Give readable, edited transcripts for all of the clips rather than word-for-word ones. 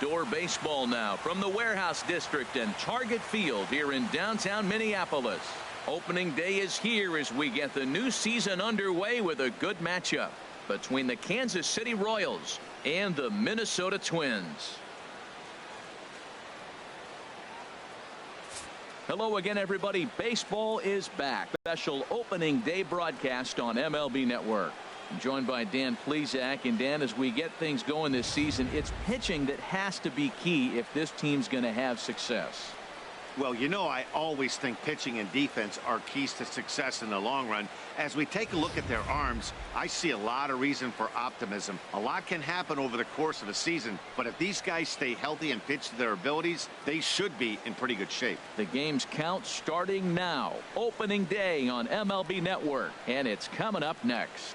Outdoor baseball now from the Warehouse District and Target Field here in downtown Minneapolis. Opening day is here as we get the new season underway with a good matchup between the Kansas City Royals and the Minnesota Twins. Hello again, everybody. Baseball is back. Special opening day broadcast on MLB Network. I'm joined by Dan Plesac. And Dan, as we get things going this season, it's pitching that has to be key if this team's going to have success. Well, you know, I always think pitching and defense are keys to success in the long run. As we take a look at their arms, I see a lot of reason for optimism. A lot can happen over the course of a season, but if these guys stay healthy and pitch to their abilities, they should be in pretty good shape. The game's count starting now. Opening day on MLB Network, and it's coming up next.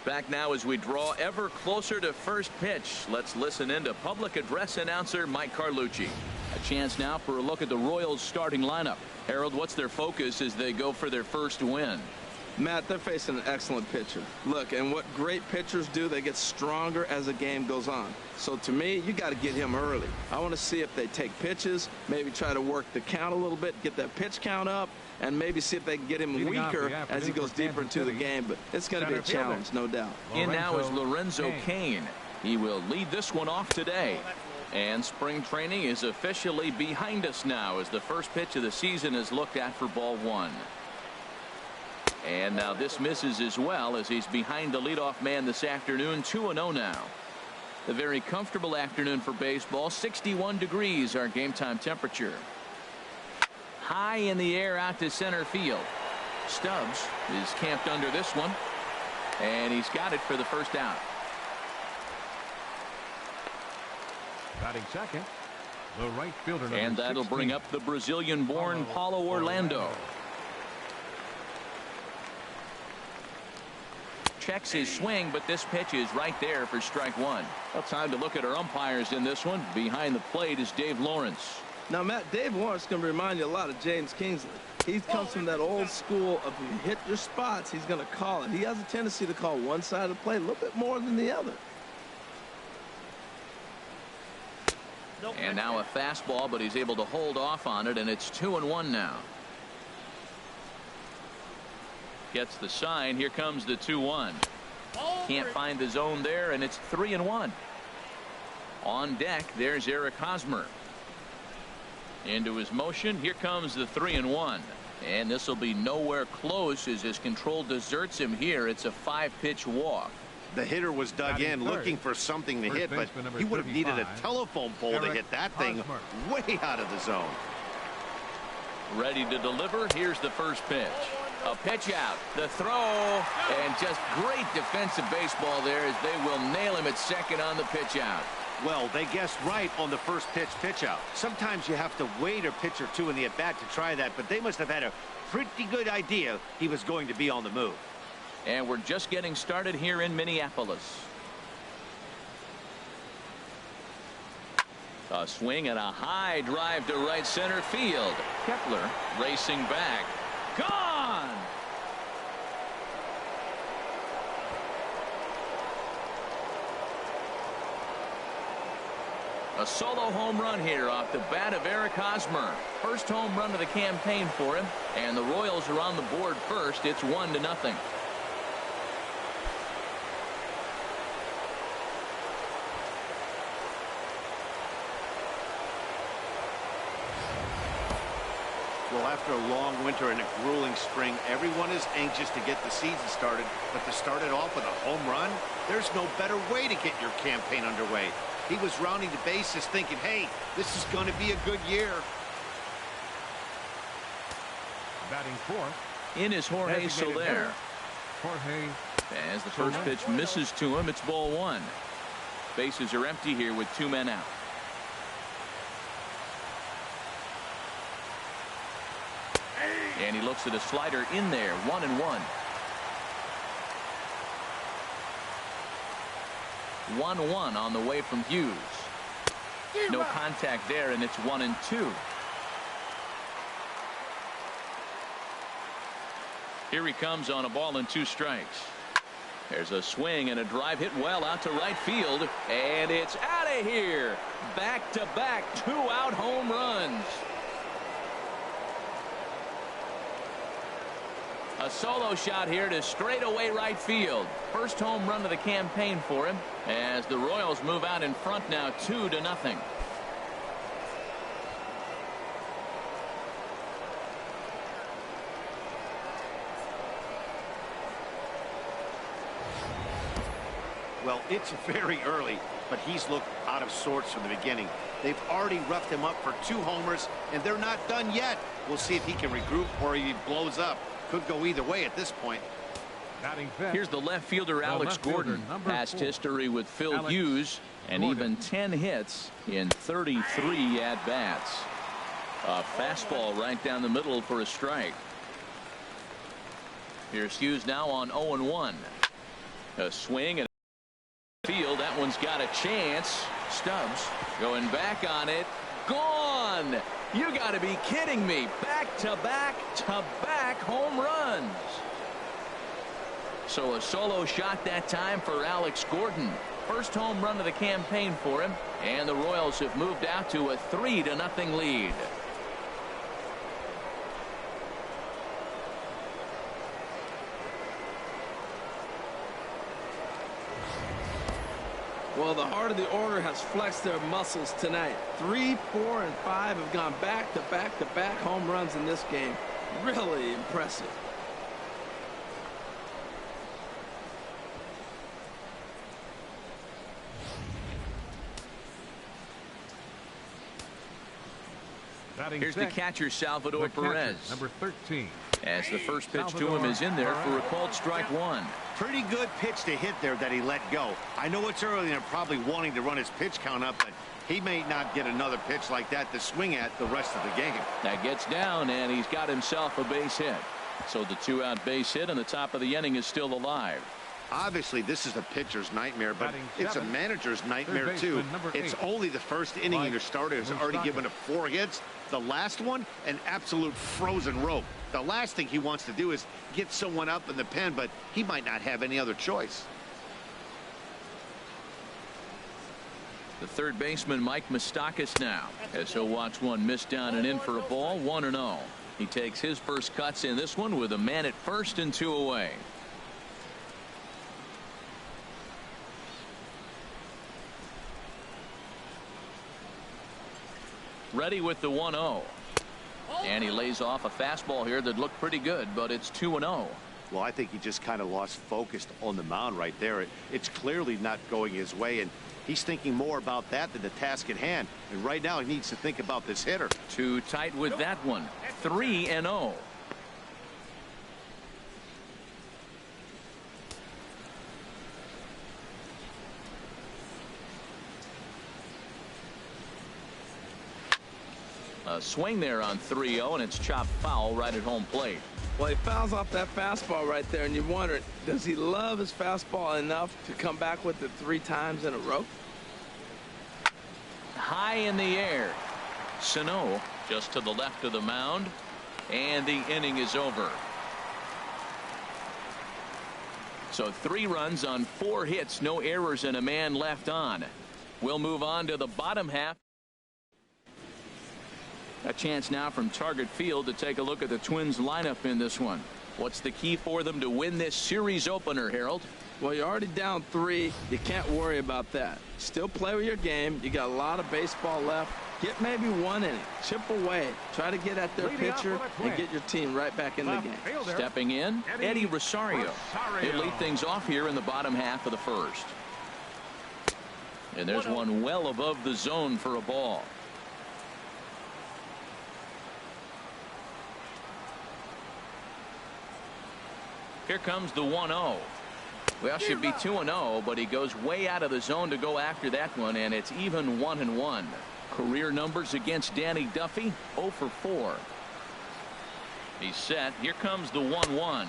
Back now as we draw ever closer to first pitch. Let's listen in to public address announcer Mike Carlucci. A chance now for a look at the Royals starting lineup. Harold, what's their focus as they go for their first win? Matt, they're facing an excellent pitcher. Look, and what great pitchers do, they get stronger as the game goes on. So to me, you got to get him early. I want to see if they take pitches, maybe try to work the count a little bit, get that pitch count up, and maybe see if they can get him weaker as he goes deeper into the game. But it's going to be a challenge, no doubt. In now is Lorenzo Cain. He will lead this one off today. And spring training is officially behind us now as the first pitch of the season is looked at for ball one. And now this misses as well as he's behind the leadoff man this afternoon. 2-0 now. A very comfortable afternoon for baseball. 61 degrees our game time temperature. High in the air out to center field. Stubbs is camped under this one. And he's got it for the first out. Batting second, the right fielder. And that'll 16. Bring up the Brazilian-born Paulo Orlando. Checks his swing, but this pitch is right there for strike one. Well, time to look at our umpires in this one. Behind the plate is Dave Lawrence. Now, Matt, Dave Lawrence is going to remind you a lot of James Kingsley. He comes from that old school of you hit your spots, he's going to call it. He has a tendency to call one side of the plate a little bit more than the other. And now a fastball, but he's able to hold off on it, and it's 2-1 now. Gets the sign. Here comes the 2-1. Can't find the zone there, and it's 3-1. On deck, there's Eric Hosmer. Into his motion. Here comes the 3-1. And this will be nowhere close as his control deserts him here. It's a 5-pitch walk. The hitter was dug in looking for something to hit, but he would have needed a telephone pole to hit that thing way out of the zone. Ready to deliver. Here's the first pitch. A pitch out, the throw, and just great defensive baseball there as they will nail him at second on the pitch out. Well, they guessed right on the first pitch out. Sometimes you have to wait a pitch or two in the at-bat to try that, but they must have had a pretty good idea he was going to be on the move. And we're just getting started here in Minneapolis. A swing and a high drive to right center field. Kepler racing back. Gone! A solo home run here off the bat of Eric Hosmer. First home run of the campaign for him, and the Royals are on the board first. It's 1-0. Well, after a long winter and a grueling spring, everyone is anxious to get the season started. But to start it off with a home run, there's no better way to get your campaign underway. He was rounding the bases thinking, hey, this is going to be a good year. Batting fourth. In is Jorge Soler. Jorge. As the first pitch misses to him, it's ball one. Bases are empty here with 2 men out. And he looks at a slider in there. 1-1. 1-1 on the way from Hughes. No contact there, and it's 1-2. Here he comes on a ball and 2 strikes. There's a swing and a drive hit well out to right field, and it's out of here. Back-to-back 2-out home runs. A solo shot here to straightaway right field. First home run of the campaign for him as the Royals move out in front now 2-0. Well, it's very early, but he's looked out of sorts from the beginning. They've already roughed him up for 2 homers, and they're not done yet. We'll see if he can regroup or he blows up. Could go either way at this point. Here's the left fielder, Alex Gordon. Past history with Phil Hughes, and even 10 hits in 33 at-bats. A fastball right down the middle for a strike. Here's Hughes now on 0-1. A swing and field. That one's got a chance. Stubbs going back on it. Gone. You got to be kidding me. Back-to-back home runs. So a solo shot that time for Alex Gordon. First home run of the campaign for him, and the Royals have moved out to a 3-0 lead. Well, the heart of the order has flexed their muscles tonight. 3, 4, and 5 have gone back-to-back home runs in this game. Really impressive. Here's the catcher, Salvador Perez. Number 13. As the first pitch to him is in there for a called strike 1. Pretty good pitch to hit there that he let go. I know it's early and they're probably wanting to run his pitch count up, but he may not get another pitch like that to swing at the rest of the game. That gets down, and he's got himself a base hit. So the 2-out base hit on the top of the inning is still alive. Obviously, this is a pitcher's nightmare, but it's a manager's nightmare, too. It's only the first inning, and your starter has already given up 4 hits. The last one, an absolute frozen rope. The last thing he wants to do is get someone up in the pen, but he might not have any other choice. The third baseman, Mike Moustakas, now, as he'll watch one miss down and in for a ball. 1-0. He takes his first cuts in this one with a man at first and 2 away. Ready with the 1-0. And he lays off a fastball here that looked pretty good, but it's 2-0. Well, I think he just kind of lost focus on the mound right there. It's clearly not going his way, and he's thinking more about that than the task at hand. And right now he needs to think about this hitter. Too tight with that one. 3-0. A swing there on 3-0, and it's chopped foul right at home plate. Well, he fouls off that fastball right there, and you wonder, does he love his fastball enough to come back with it 3 times in a row? High in the air. Sano just to the left of the mound, and the inning is over. So 3 runs on 4 hits, no errors, and a man left on. We'll move on to the bottom half. A chance now from Target Field to take a look at the Twins lineup in this one. What's the key for them to win this series opener, Harold? Well, you're already down 3. You can't worry about that. Still play with your game. You got a lot of baseball left. Get maybe 1 inning. Chip away. Try to get at their pitcher and get your team right back in the game. Stepping in, Eddie Rosario. He'll lead things off here in the bottom half of the first. And there's one well above the zone for a ball. Here comes the 1-0. Well, should be 2-0, but he goes way out of the zone to go after that one, and it's even 1-1. Career numbers against Danny Duffy, 0 for 4. He's set. Here comes the 1-1.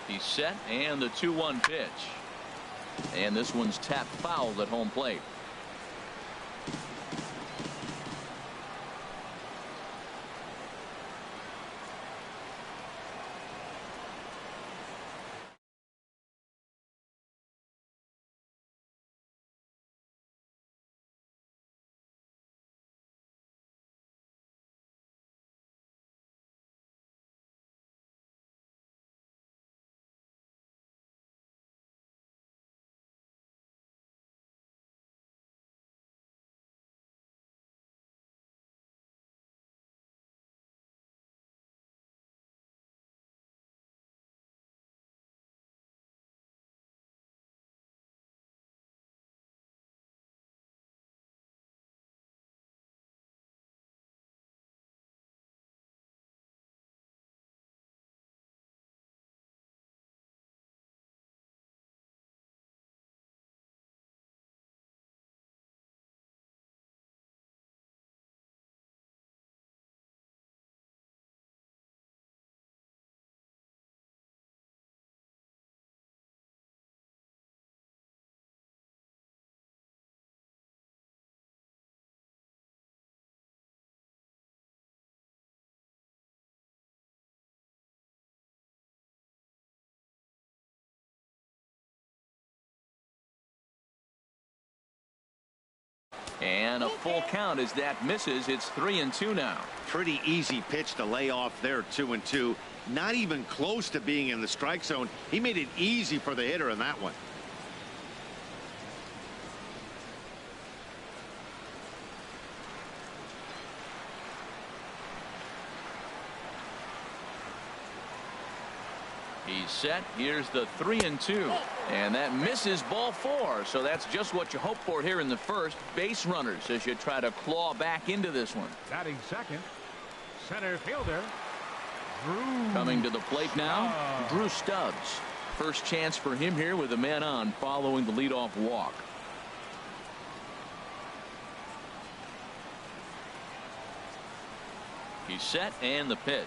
He's set, and the 2-1 pitch. And this one's tapped foul at home plate. And a full count as that misses. It's 3-2 now. Pretty easy pitch to lay off there, 2-2. Not even close to being in the strike zone. He made it easy for the hitter in that one. He's set. Here's the 3-2. And that misses ball 4. So that's just what you hope for here in the first. Base runners as you try to claw back into this one. Batting second, center fielder, Drew. Coming to the plate now, Drew Stubbs. First chance for him here with a man on following the leadoff walk. He's set, and the pitch.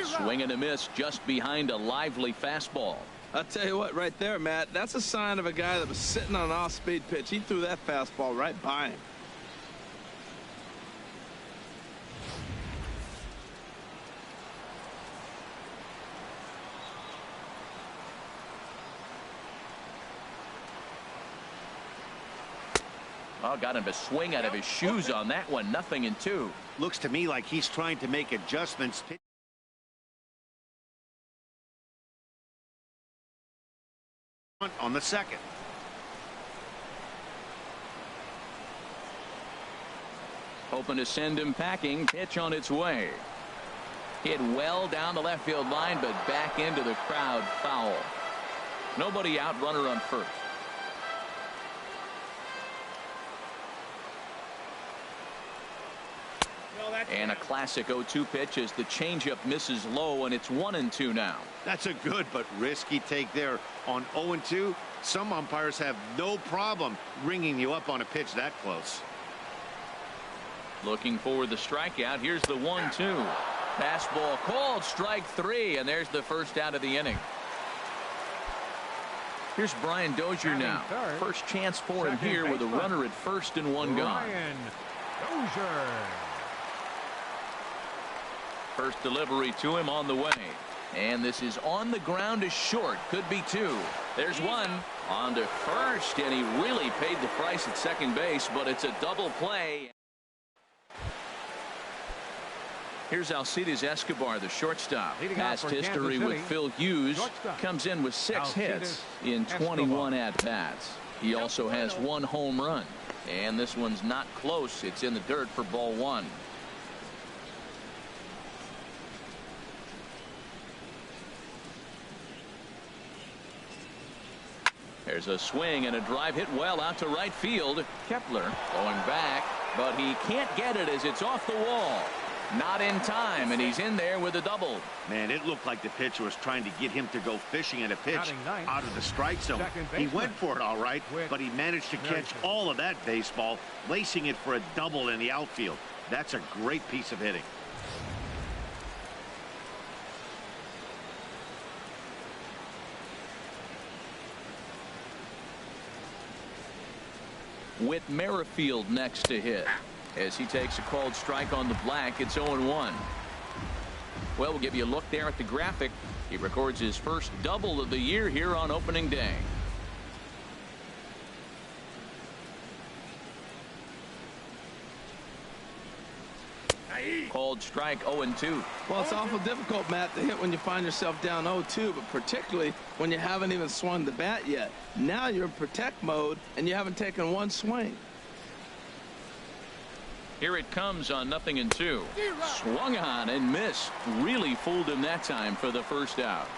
Swing and a miss just behind a lively fastball. I'll tell you what, right there, Matt, that's a sign of a guy that was sitting on an off-speed pitch. He threw that fastball right by him. Oh, got him to swing out of his shoes on that one. 0-2. Looks to me like he's trying to make adjustments. On the second. Hoping to send him packing. Pitch on its way. Hit well down the left field line, but back into the crowd. Foul. Nobody out. Runner on first. And a classic 0-2 pitch as the changeup misses low, and it's 1-2 now. That's a good but risky take there on 0-2. Some umpires have no problem ringing you up on a pitch that close. Looking for the strikeout. Here's the 1-2. Fastball called, strike 3, and there's the first out of the inning. Here's Brian Dozier now. First chance for him here with a runner at first and one gone. Brian Dozier. First delivery to him on the way. And this is on the ground to short. Could be 2. There's 1 on to first, and he really paid the price at second base, but it's a double play. Here's Alcides Escobar, the shortstop. Past history with Phil Hughes. Comes in with 6 hits in 21 at-bats. He also has 1 home run. And this one's not close. It's in the dirt for ball 1. There's a swing and a drive hit well out to right field. Kepler going back, but he can't get it as it's off the wall. Not in time, and he's in there with a double. Man, it looked like the pitcher was trying to get him to go fishing at a pitch out of the strike zone. He went for it all right, but he managed to catch all of that baseball, lacing it for a double in the outfield. That's a great piece of hitting. Whit Merrifield next to hit. As he takes a called strike on the black, it's 0-1. Well, we'll give you a look there at the graphic. He records his first double of the year here on opening day. Called strike 0-2. Well, it's awful difficult, Matt, to hit when you find yourself down 0-2, but particularly when you haven't even swung the bat yet. Now you're in protect mode, and you haven't taken 1 swing. Here it comes on 0-2. Swung on and missed. Really fooled him that time for the first out.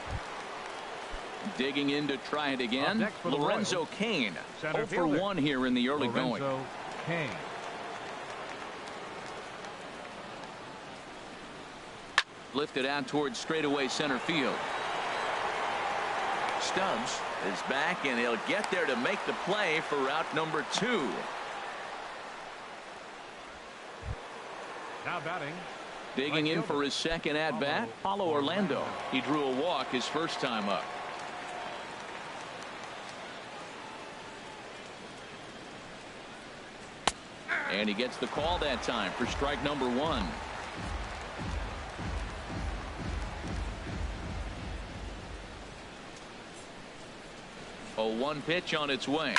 Digging in to try it again. Lorenzo Cain. 0 for 1 here in the early going. Cain. Lifted out towards straightaway center field. Stubbs is back, and he'll get there to make the play for route number 2. Now batting. Digging in for his second at bat, Paulo Orlando. He drew a walk his first time up. And he gets the call that time for strike number 1. A 1 pitch on its way.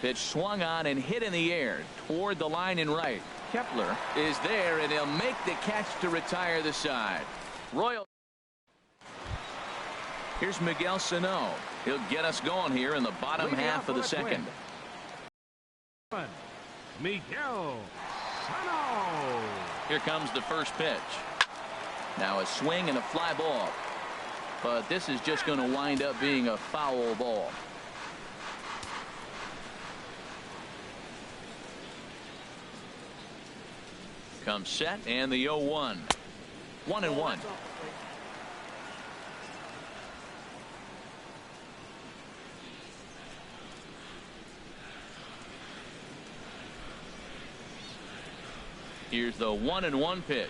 Pitch swung on and hit in the air toward the line and right. Kepler is there, and he'll make the catch to retire the side. Royal. Here's Miguel Sano. He'll get us going here in the bottom half of the second. Miguel Sano. Here comes the first pitch. Now a swing and a fly ball. But this is just going to wind up being a foul ball. Comes set, and the 0-1. 1-1. Here's the 1-1 pitch.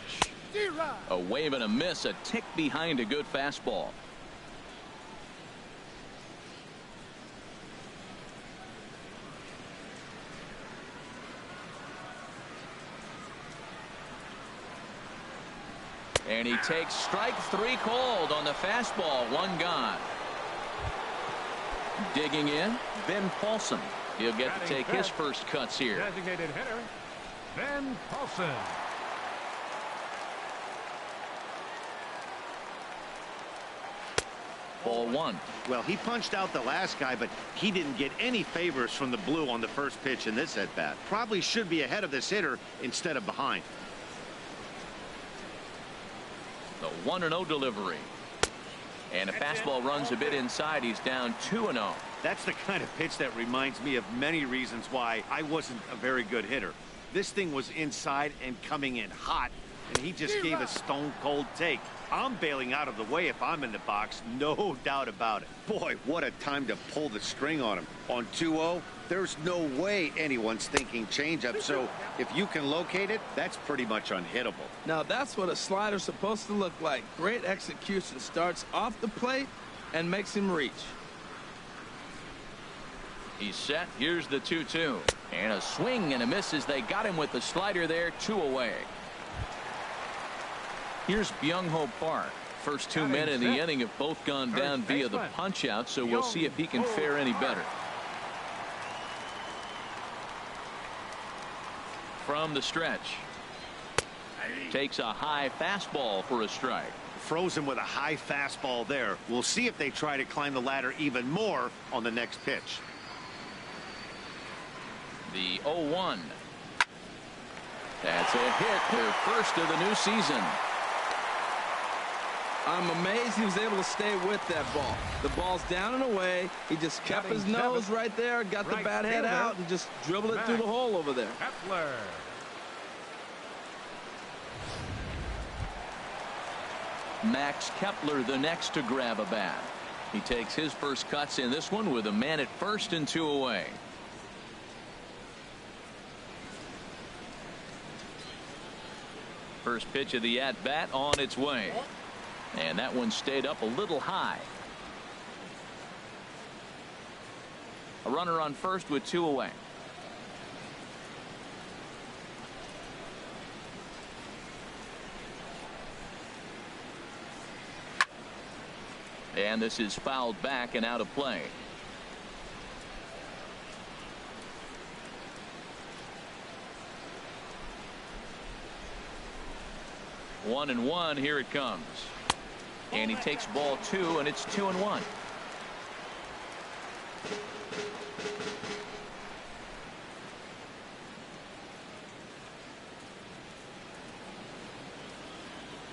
A wave and a miss, a tick behind a good fastball. And he takes strike 3 called on the fastball. 1 gone. Digging in, Ben Paulson. He'll get to take his first cuts here. Designated hitter, Ben Paulson. Ball 1. Well, he punched out the last guy, but he didn't get any favors from the blue on the first pitch in this at bat. Probably should be ahead of this hitter instead of behind. The 1-0 delivery. And a fastball runs a bit inside. He's down 2-0. That's the kind of pitch that reminds me of many reasons why I wasn't a very good hitter. This thing was inside and coming in hot. And he just gave a stone-cold take. I'm bailing out of the way if I'm in the box, no doubt about it. Boy, what a time to pull the string on him. On 2-0, there's no way anyone's thinking changeup, so if you can locate it, that's pretty much unhittable. Now that's what a slider's supposed to look like. Great execution. Starts off the plate and makes him reach. He's set. Here's the 2-2. And a swing and a miss as they got him with the slider there, 2 away. Here's Byung-ho Park. First 2 men in the inning have both gone down via the punch out, so we'll see if he can fare any better. From the stretch. Takes a high fastball for a strike. Frozen with a high fastball there. We'll see if they try to climb the ladder even more on the next pitch. The 0-1. That's a hit, their first of the new season. I'm amazed he was able to stay with that ball. The ball's down and away. He just kept his nose right there, got the bat head out, and just dribbled it through the hole over there. Kepler. Max Kepler the next to grab a bat. He takes his first cuts in this one with a man at first and 2 away. First pitch of the at-bat on its way. And that one stayed up a little high. A runner on first with 2 away. And this is fouled back and out of play. One and one, here it comes. And he takes ball 2, and it's 2-1.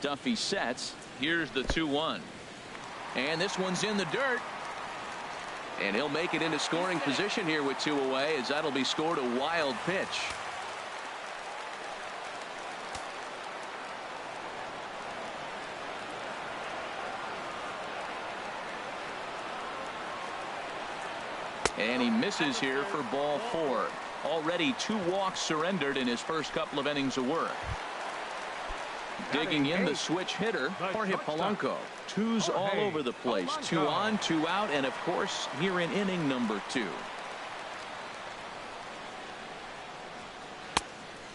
Duffy sets. Here's the 2-1. And this one's in the dirt. And he'll make it into scoring position here with 2 away, as that'll be scored a wild pitch. And he misses here for ball 4. Already 2 walks surrendered in his first couple of innings of work. Digging in the switch hitter, Jorge Polanco. 2s all over the place. 2 on, 2 out, and of course here in inning number 2.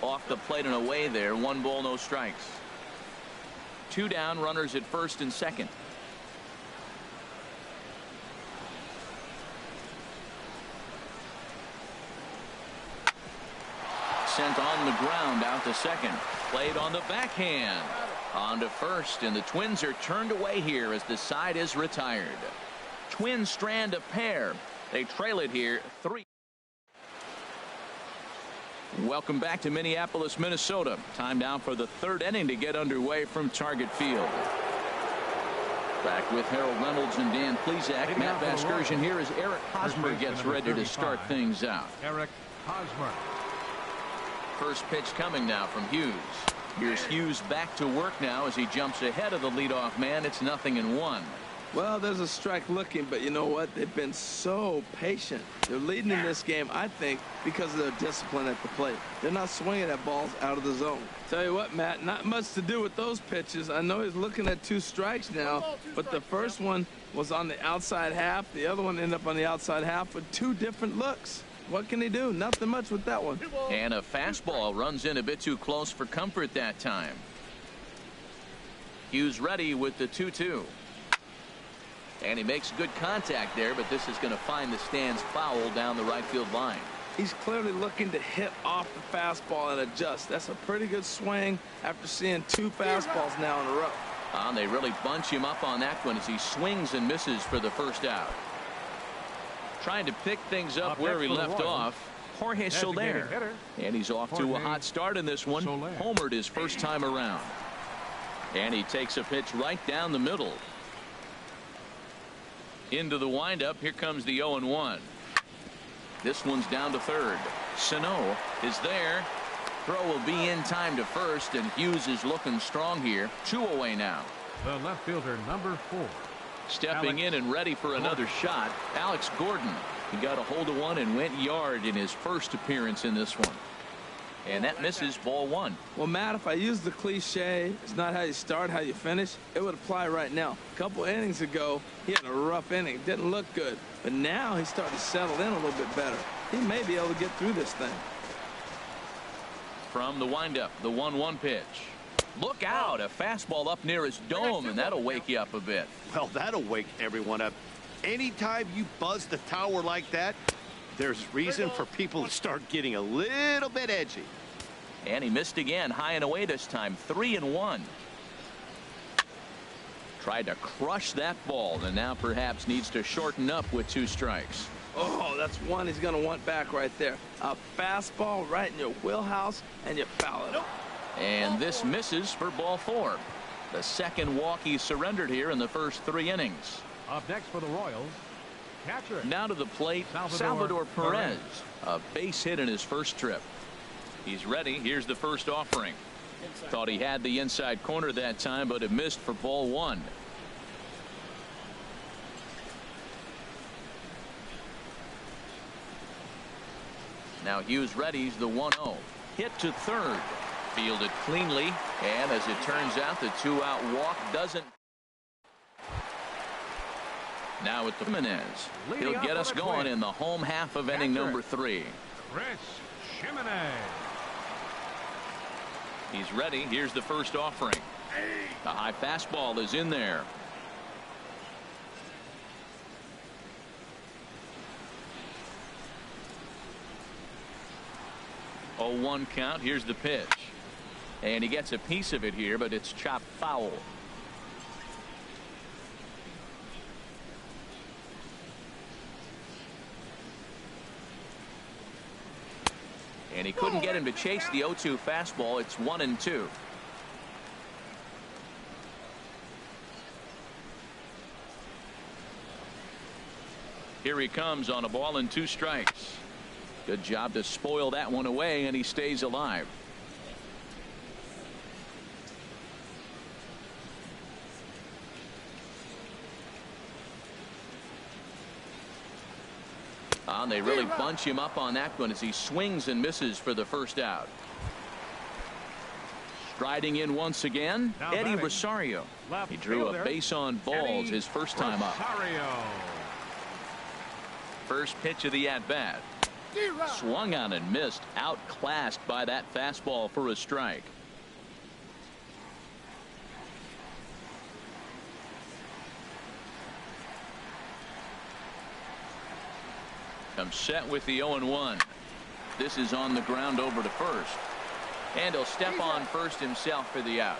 Off the plate and away there. 1 ball, no strikes. 2 down, runners at first and second. Sent on the ground out to second. Played on the backhand. On to first, and the Twins are turned away here as the side is retired. Twins strand a pair. They trail it here 3. Welcome back to Minneapolis, Minnesota. Time now for the 3rd inning to get underway from Target Field. Back with Harold Reynolds and Dan Plesac. Matt Vasgersian here as Eric Hosmer gets ready to start things out. Eric Hosmer. First pitch coming now from Hughes. Here's Hughes back to work now as he jumps ahead of the leadoff man. It's 0-1. Well, there's a strike looking, but you know what? They've been so patient. They're leading in this game, I think, because of their discipline at the plate. They're not swinging at balls out of the zone. Tell you what, Matt, not much to do with those pitches. I know he's looking at 2 strikes now, but the first one was on the outside half. The other one ended up on the outside half with 2 different looks. What can he do? Nothing much with that one. And a fastball runs in a bit too close for comfort that time. Hughes ready with the 2-2. And he makes good contact there, but this is going to find the stands foul down the right field line. He's clearly looking to hit off the fastball and adjust. That's a pretty good swing after seeing 2 fastballs now in a row. And they really bunch him up on that one as he swings and misses for the first out. Trying to pick things up where he left off, Jorge Soler. And he's off to a hot start in this one. Homered his first time around. And he takes a pitch right down the middle. Into the windup. Here comes the 0-1. This one's down to third. Sano is there. Throw will be in time to first, and Hughes is looking strong here. 2 away now. The left fielder, number 4. Stepping in and ready for another shot, Alex Gordon. He got a hold of one and went yard in his first appearance in this one. And that misses, ball 1. Well, Matt, if I use the cliche, it's not how you start, how you finish, it would apply right now. A couple innings ago, he had a rough inning. Didn't look good. But now he's starting to settle in a little bit better. He may be able to get through this thing. From the windup, the 1-1 pitch. Look out, a fastball up near his dome, and that'll wake you up a bit. Well, that'll wake everyone up. Anytime you buzz the tower like that, there's reason for people to start getting a little bit edgy. And he missed again, high and away this time, 3-1. Tried to crush that ball, and now perhaps needs to shorten up with 2 strikes. Oh, that's one he's going to want back right there. A fastball right in your wheelhouse, and you foul it. And this misses for ball 4. The second walk he surrendered here in the first 3 innings. Up next for the Royals, catcher. Now to the plate, Salvador Perez. A base hit in his first trip. He's ready. Here's the first offering. Thought he had the inside corner that time, but it missed for ball 1. Now Hughes readies the 1-0. Hit to third. Fielded cleanly, and as it turns out, the 2-out walk doesn't. Now with the Jimenez. He'll get us going in the home half of inning number 3. Chris Jimenez. He's ready. Here's the first offering. The high fastball is in there. Oh, 1 count. Here's the pitch. And he gets a piece of it here, but it's chopped foul. And he couldn't get him to chase the 0-2 fastball. It's 1-2. Here he comes on a ball and 2 strikes. Good job to spoil that one away, and he stays alive. They really bunch him up on that one as he swings and misses for the first out. Striding in once again, now Eddie batting, Rosario. He drew fielder, a base on balls his first time up. First pitch of the at-bat. Swung on and missed, outclassed by that fastball for a strike. Comes set with the 0-1. This is on the ground over to first. And he'll step on first himself for the out.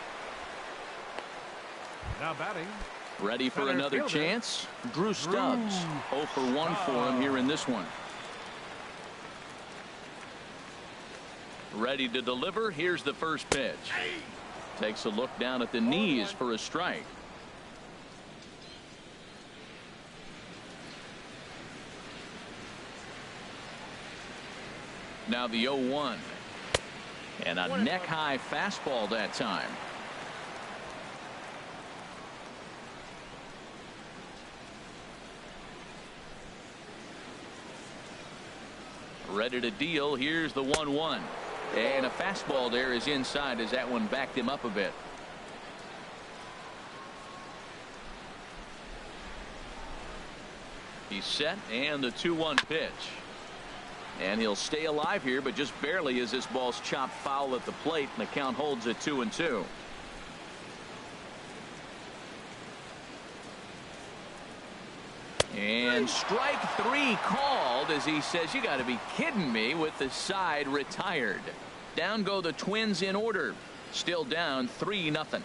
Now batting. Ready for center another fielder, chance. Drew Stubbs. 0 for 1 for him here in this one. Ready to deliver. Here's the first pitch. Takes a look down at the knees for a strike. Now the 0-1. And a neck-high fastball that time. Ready to deal. Here's the 1-1. And a fastball there is inside as that one backed him up a bit. He's set, and the 2-1 pitch. And he'll stay alive here, but just barely as this ball's chopped foul at the plate, and the count holds at 2-2. And strike 3 called as he says, you got to be kidding me, with the side retired. Down go the Twins in order. Still down 3-0.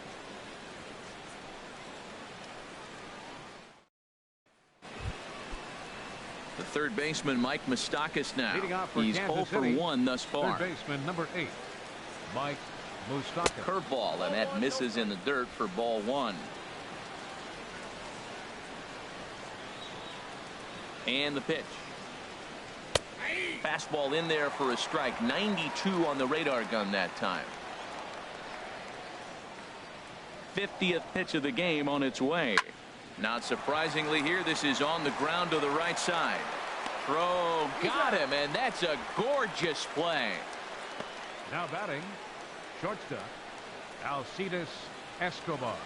The third baseman, Mike Moustakas, now. He's 0 for 1 thus far. Third baseman, number 8, Mike Moustakas. Curveball, and that misses in the dirt for ball 1. And the pitch. Fastball in there for a strike. 92 on the radar gun that time. 50th pitch of the game on its way. Not surprisingly here, this is on the ground to the right side. Throw got him, and that's a gorgeous play. Now batting, shortstop, Alcides Escobar.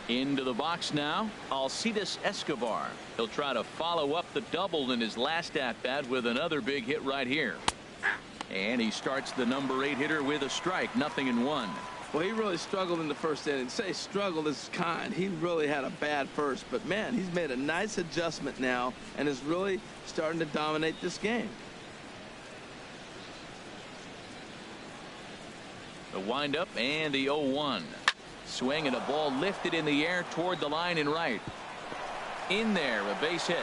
Into the box now, Alcides Escobar. He'll try to follow up the double in his last at-bat with another big hit right here. And he starts the number 8 hitter with a strike, 0-1. Well, he really struggled in the first inning. Say struggled is kind. He really had a bad first. But, man, he's made a nice adjustment now and is really starting to dominate this game. The windup and the 0-1. Swing and a ball lifted in the air toward the line and right. In there, a base hit.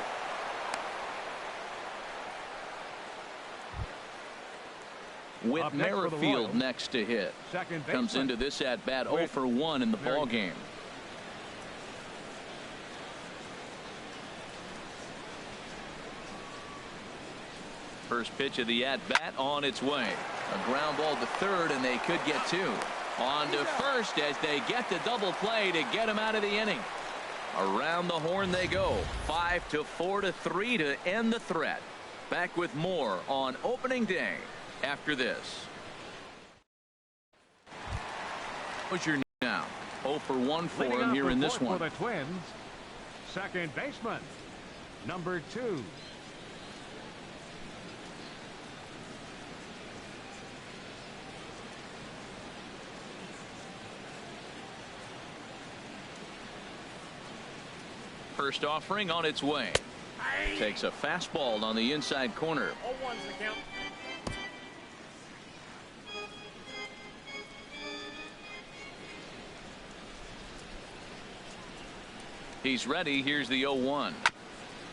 Whit Merrifield next to hit. Comes into this at bat 0 for 1 in the ball game. First pitch of the at bat on its way. A ground ball to third, and they could get 2. On to first as they get the double play to get him out of the inning. Around the horn they go. 5-4-3 to end the threat. Back with more on opening day after this. What's your now? 0 for 1 for him here in this one. For the Twins, second baseman, number 2. First offering on its way. Takes a fastball on the inside corner. 0-1's the count. He's ready. Here's the 0-1.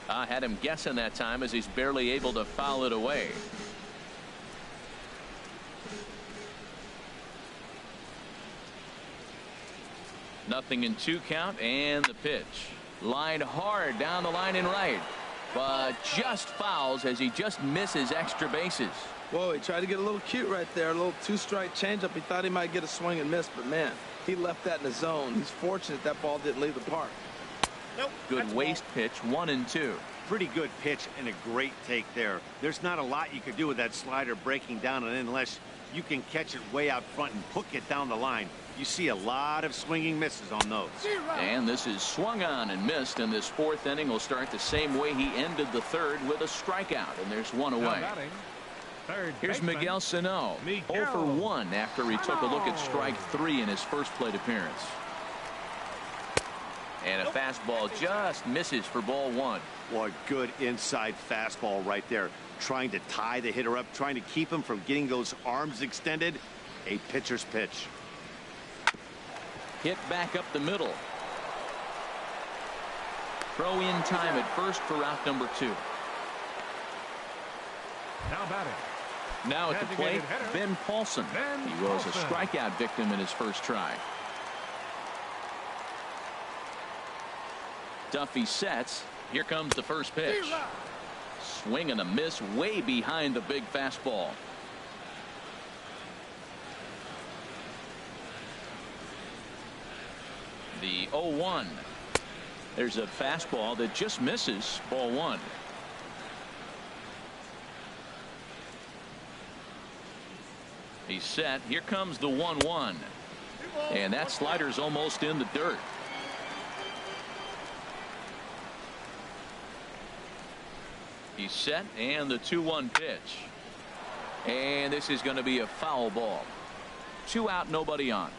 I had him guessing that time as he's barely able to foul it away. Nothing in 2 count, and the pitch. Lined hard down the line and right, but just fouls as he just misses extra bases. Whoa, he tried to get a little cute right there. A little 2-strike changeup. He thought he might get a swing and miss, but man, he left that in the zone. He's fortunate that ball didn't leave the park. Nope, good waist pitch, 1-2. Pretty good pitch and a great take there. There's not a lot you could do with that slider breaking down, and unless you can catch it way out front and hook it down the line, you see a lot of swinging misses on those. And this is swung on and missed, and this 4th inning will start the same way he ended the 3rd with a strikeout, and there's 1 away. Here's Miguel Sano, 0 for 1 after he took a look at strike 3 in his first plate appearance. And a fastball just misses for ball 1. What good inside fastball right there. Trying to tie the hitter up, trying to keep him from getting those arms extended. A pitcher's pitch. Hit back up the middle. Throw in time at first for out number 2. Now batting. Now at the plate, Ben Paulson. He was a strikeout victim in his first try. Duffy sets. Here comes the first pitch. Swing and a miss way behind the big fastball. The 0-1. There's a fastball that just misses, ball 1. He's set. Here comes the 1-1. And that slider's almost in the dirt. He's set, and the 2-1 pitch. And this is going to be a foul ball. 2 out, nobody on.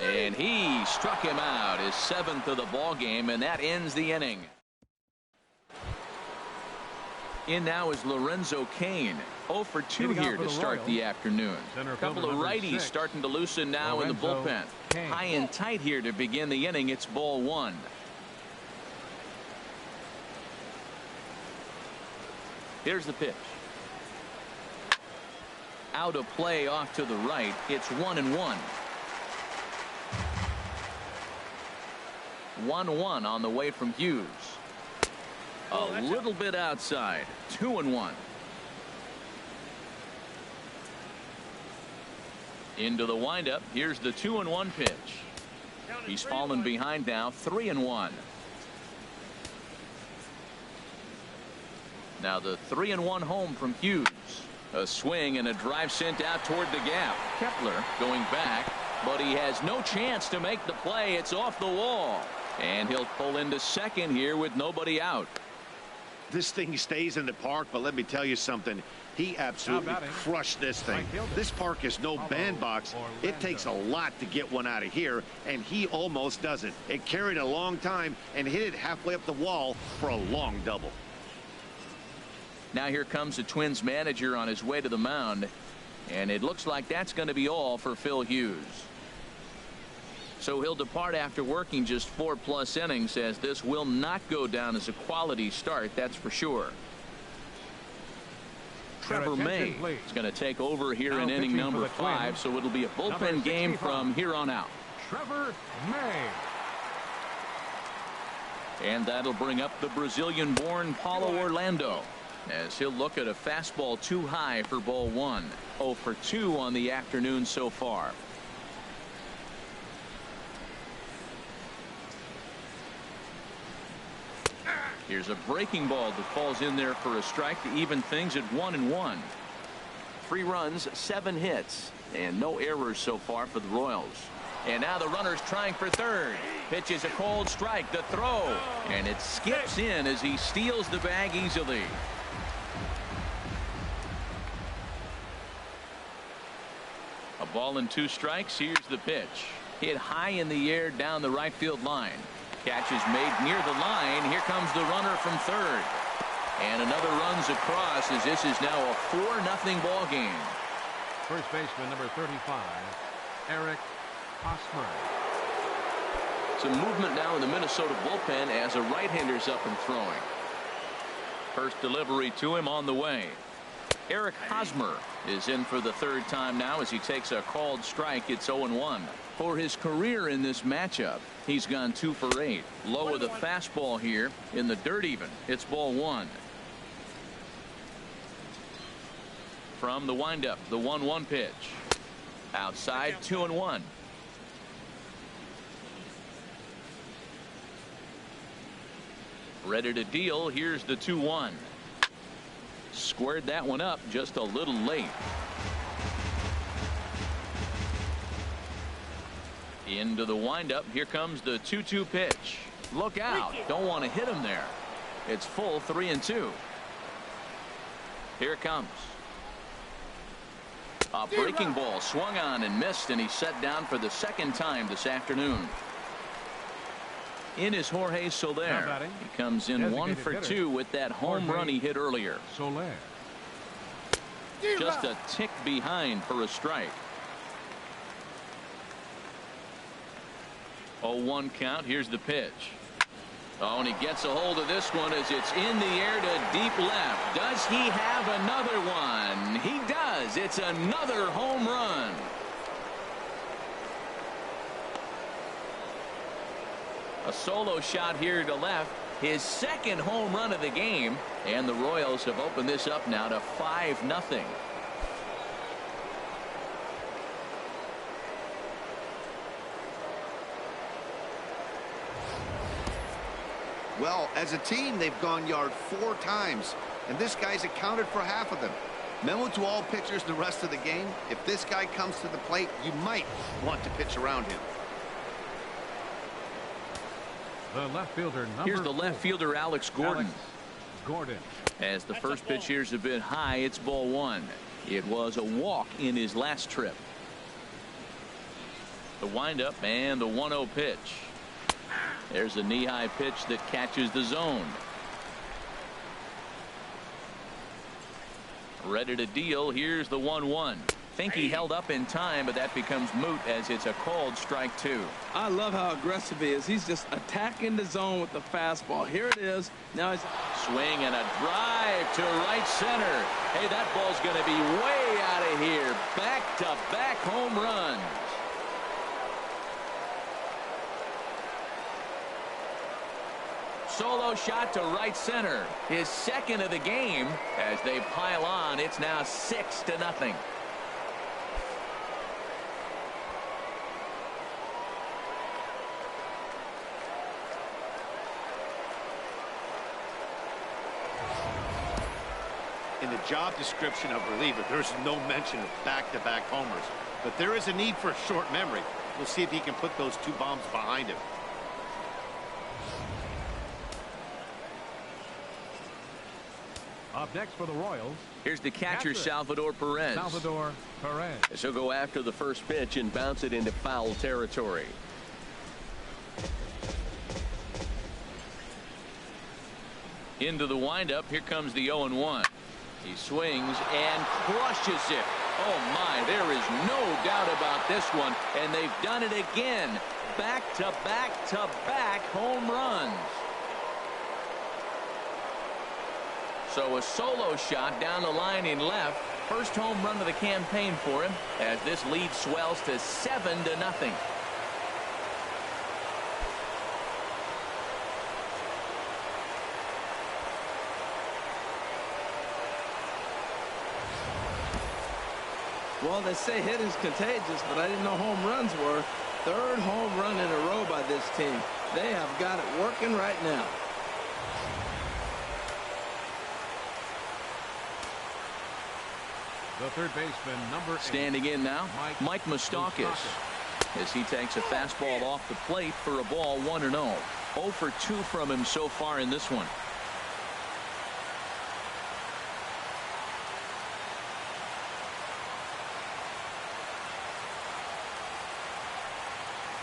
And he struck him out, his 7th of the ball game, and that ends the inning. In now is Lorenzo Cain, 0 for 2 here to start the afternoon. A couple of righties starting to loosen now in the bullpen. High and tight here to begin the inning. It's ball 1. Here's the pitch. Out of play off to the right. It's 1-1. 1-1 on the way from Hughes. A little bit outside. 2-1. Into the windup. Here's the 2-1 pitch. He's fallen behind now. 3-1. Now the 3-1 home from Hughes. A swing and a drive sent out toward the gap. Kepler going back, but he has no chance to make the play. It's off the wall, and he'll pull into second here with nobody out. This thing stays in the park, but let me tell you something. He absolutely crushed this thing. This park is no bandbox. It takes a lot to get one out of here, and he almost does it. It carried a long time and hit it halfway up the wall for a long double. Now here comes the Twins manager on his way to the mound, and it looks like that's going to be all for Phil Hughes. So he'll depart after working just 4+ innings, as this will not go down as a quality start, that's for sure. Trevor May is going to take over here in inning number 5, so it'll be a bullpen game from here on out. Trevor May. And that'll bring up the Brazilian-born Paulo Orlando, as he'll look at a fastball too high for ball 1. 0 for 2 on the afternoon so far. Here's a breaking ball that falls in there for a strike to even things at 1-1. 3 runs, 7 hits, and no errors so far for the Royals. And now the runner's trying for third. Pitches a cold strike. The throw, and it skips in as he steals the bag easily. A ball and 2 strikes. Here's the pitch. Hit high in the air down the right field line. Catch is made near the line. Here comes the runner from third. And another runs across, as this is now a 4-0 ball game. First baseman number 35, Eric Hosmer. Some movement now in the Minnesota bullpen as a right-hander's up and throwing. First delivery to him on the way. Eric Hosmer is in for the 3rd time now as he takes a called strike. It's 0-1. For his career in this matchup, he's gone 2 for 8. Low of the fastball here in the dirt even. It's ball 1. From the windup, the 1-1 pitch. Outside, 2-1. Ready to deal. Here's the 2-1. Squared that one up just a little late. Into the windup. Here comes the 2-2 pitch. Look out. Don't want to hit him there. It's full 3-2. Here it comes. A breaking ball swung on and missed, and he's set down for the 2nd time this afternoon. In is Jorge Soler. He comes in 1 for 2 with that home run he hit earlier. Soler. Just a tick behind for a strike. 0-1 count. Here's the pitch. Oh, and he gets a hold of this one as it's in the air to deep left. Does he have another one? He does. It's another home run. A solo shot here to left. His 2nd home run of the game. And the Royals have opened this up now to 5-0. Well, as a team, they've gone yard 4 times, and this guy's accounted for half of them. Memo to all pitchers the rest of the game: if this guy comes to the plate, you might want to pitch around him. The left fielder number Here's the left fielder, Alex Gordon. Gordon. As the first pitch here's a bit high, it's ball 1. It was a walk in his last trip. The windup and the 1-0 pitch. There's a knee-high pitch that catches the zone. Ready to deal. Here's the 1-1. Think he held up in time, but that becomes moot as it's a called strike 2. I love how aggressive he is. He's just attacking the zone with the fastball. Here it is. Now he's swing and a drive to right center. Hey, that ball's going to be way out of here. Back-to-back home runs. solo shot to right center. His second of the game. As they pile on, it's now 6-0. In the job description of reliever, there's no mention of back-to-back homers. But there is a need for a short memory. We'll see if he can put those 2 bombs behind him. Up next for the Royals. Here's the catcher, Salvador Perez. Salvador Perez. So go after the first pitch and bounce it into foul territory. Into the windup. Here comes the 0-1. He swings and crushes it. Oh my, there is no doubt about this one. And they've done it again. Back-to-back-to-back home runs. So a solo shot down the line in left. First home run of the campaign for him as this lead swells to 7-0. Well, they say hitting's contagious, but I didn't know home runs were. Third home run in a row by this team. They have got it working right now. The third baseman, number 8. Standing in now, Mike Moustakas, as he takes a fastball off the plate for a ball 1-0. 0 for 2 from him so far in this one.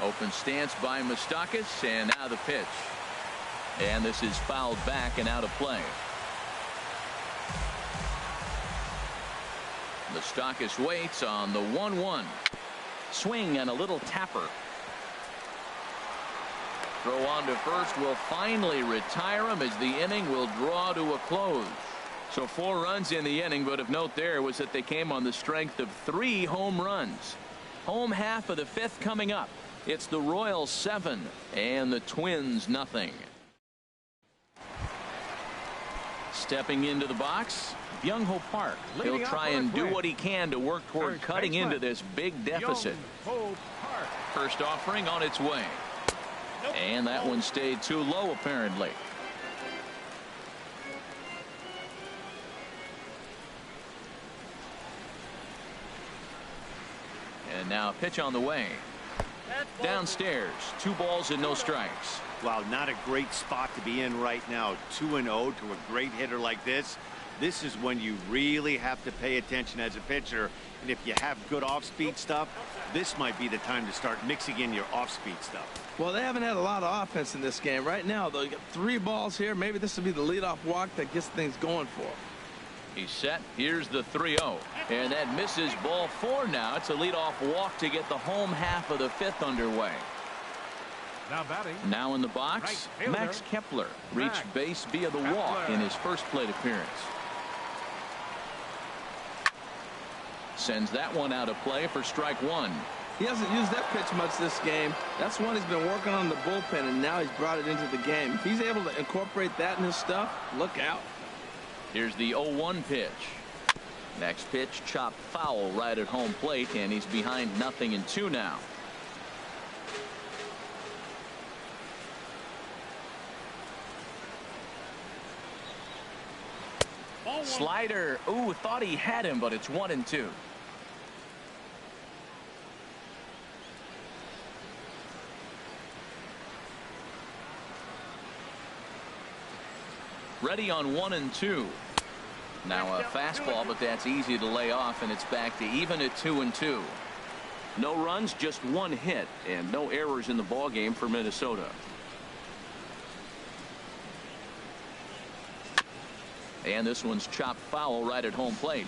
Open stance by Moustakas, and now the pitch. And this is fouled back and out of play. Moustakas waits on the 1-1. Swing and a little tapper. Throw on to first will finally retire him as the inning will draw to a close. So 4 runs in the inning, but of note there was that they came on the strength of 3 home runs. Home half of the 5th coming up. It's the Royals 7 and the Twins nothing. Stepping into the box, Byung-Ho Park. He'll try and do what he can to work toward cutting into this big deficit. First offering on its way. And that one stayed too low apparently. And now a pitch on the way. Downstairs, 2 balls and no strikes. Wow, not a great spot to be in right now. 2-0 to a great hitter like this. This is when you really have to pay attention as a pitcher. And if you have good off-speed stuff, this might be the time to start mixing in your off-speed stuff. Well, they haven't had a lot of offense in this game. Right now, though, you got 3 balls here. Maybe this will be the leadoff walk that gets things going for him. He's set. Here's the 3-0. And that misses ball 4 now. It's a leadoff walk to get the home half of the 5th underway. Now batting. Now in the box, Max Kepler reached base via the walk in his first plate appearance. Sends that one out of play for strike 1. He hasn't used that pitch much this game. That's one he's been working on the bullpen, and now he's brought it into the game. If he's able to incorporate that in his stuff, look out. Here's the 0-1 pitch. Next pitch chopped foul right at home plate, and he's behind 0-2 now. Slider. Ooh, thought he had him, but it's 1-2. Ready on 1-2. Now a fastball, but that's easy to lay off, and it's back to even at 2-2. No runs, just 1 hit, and no errors in the ball game for Minnesota. And this one's chopped foul right at home plate.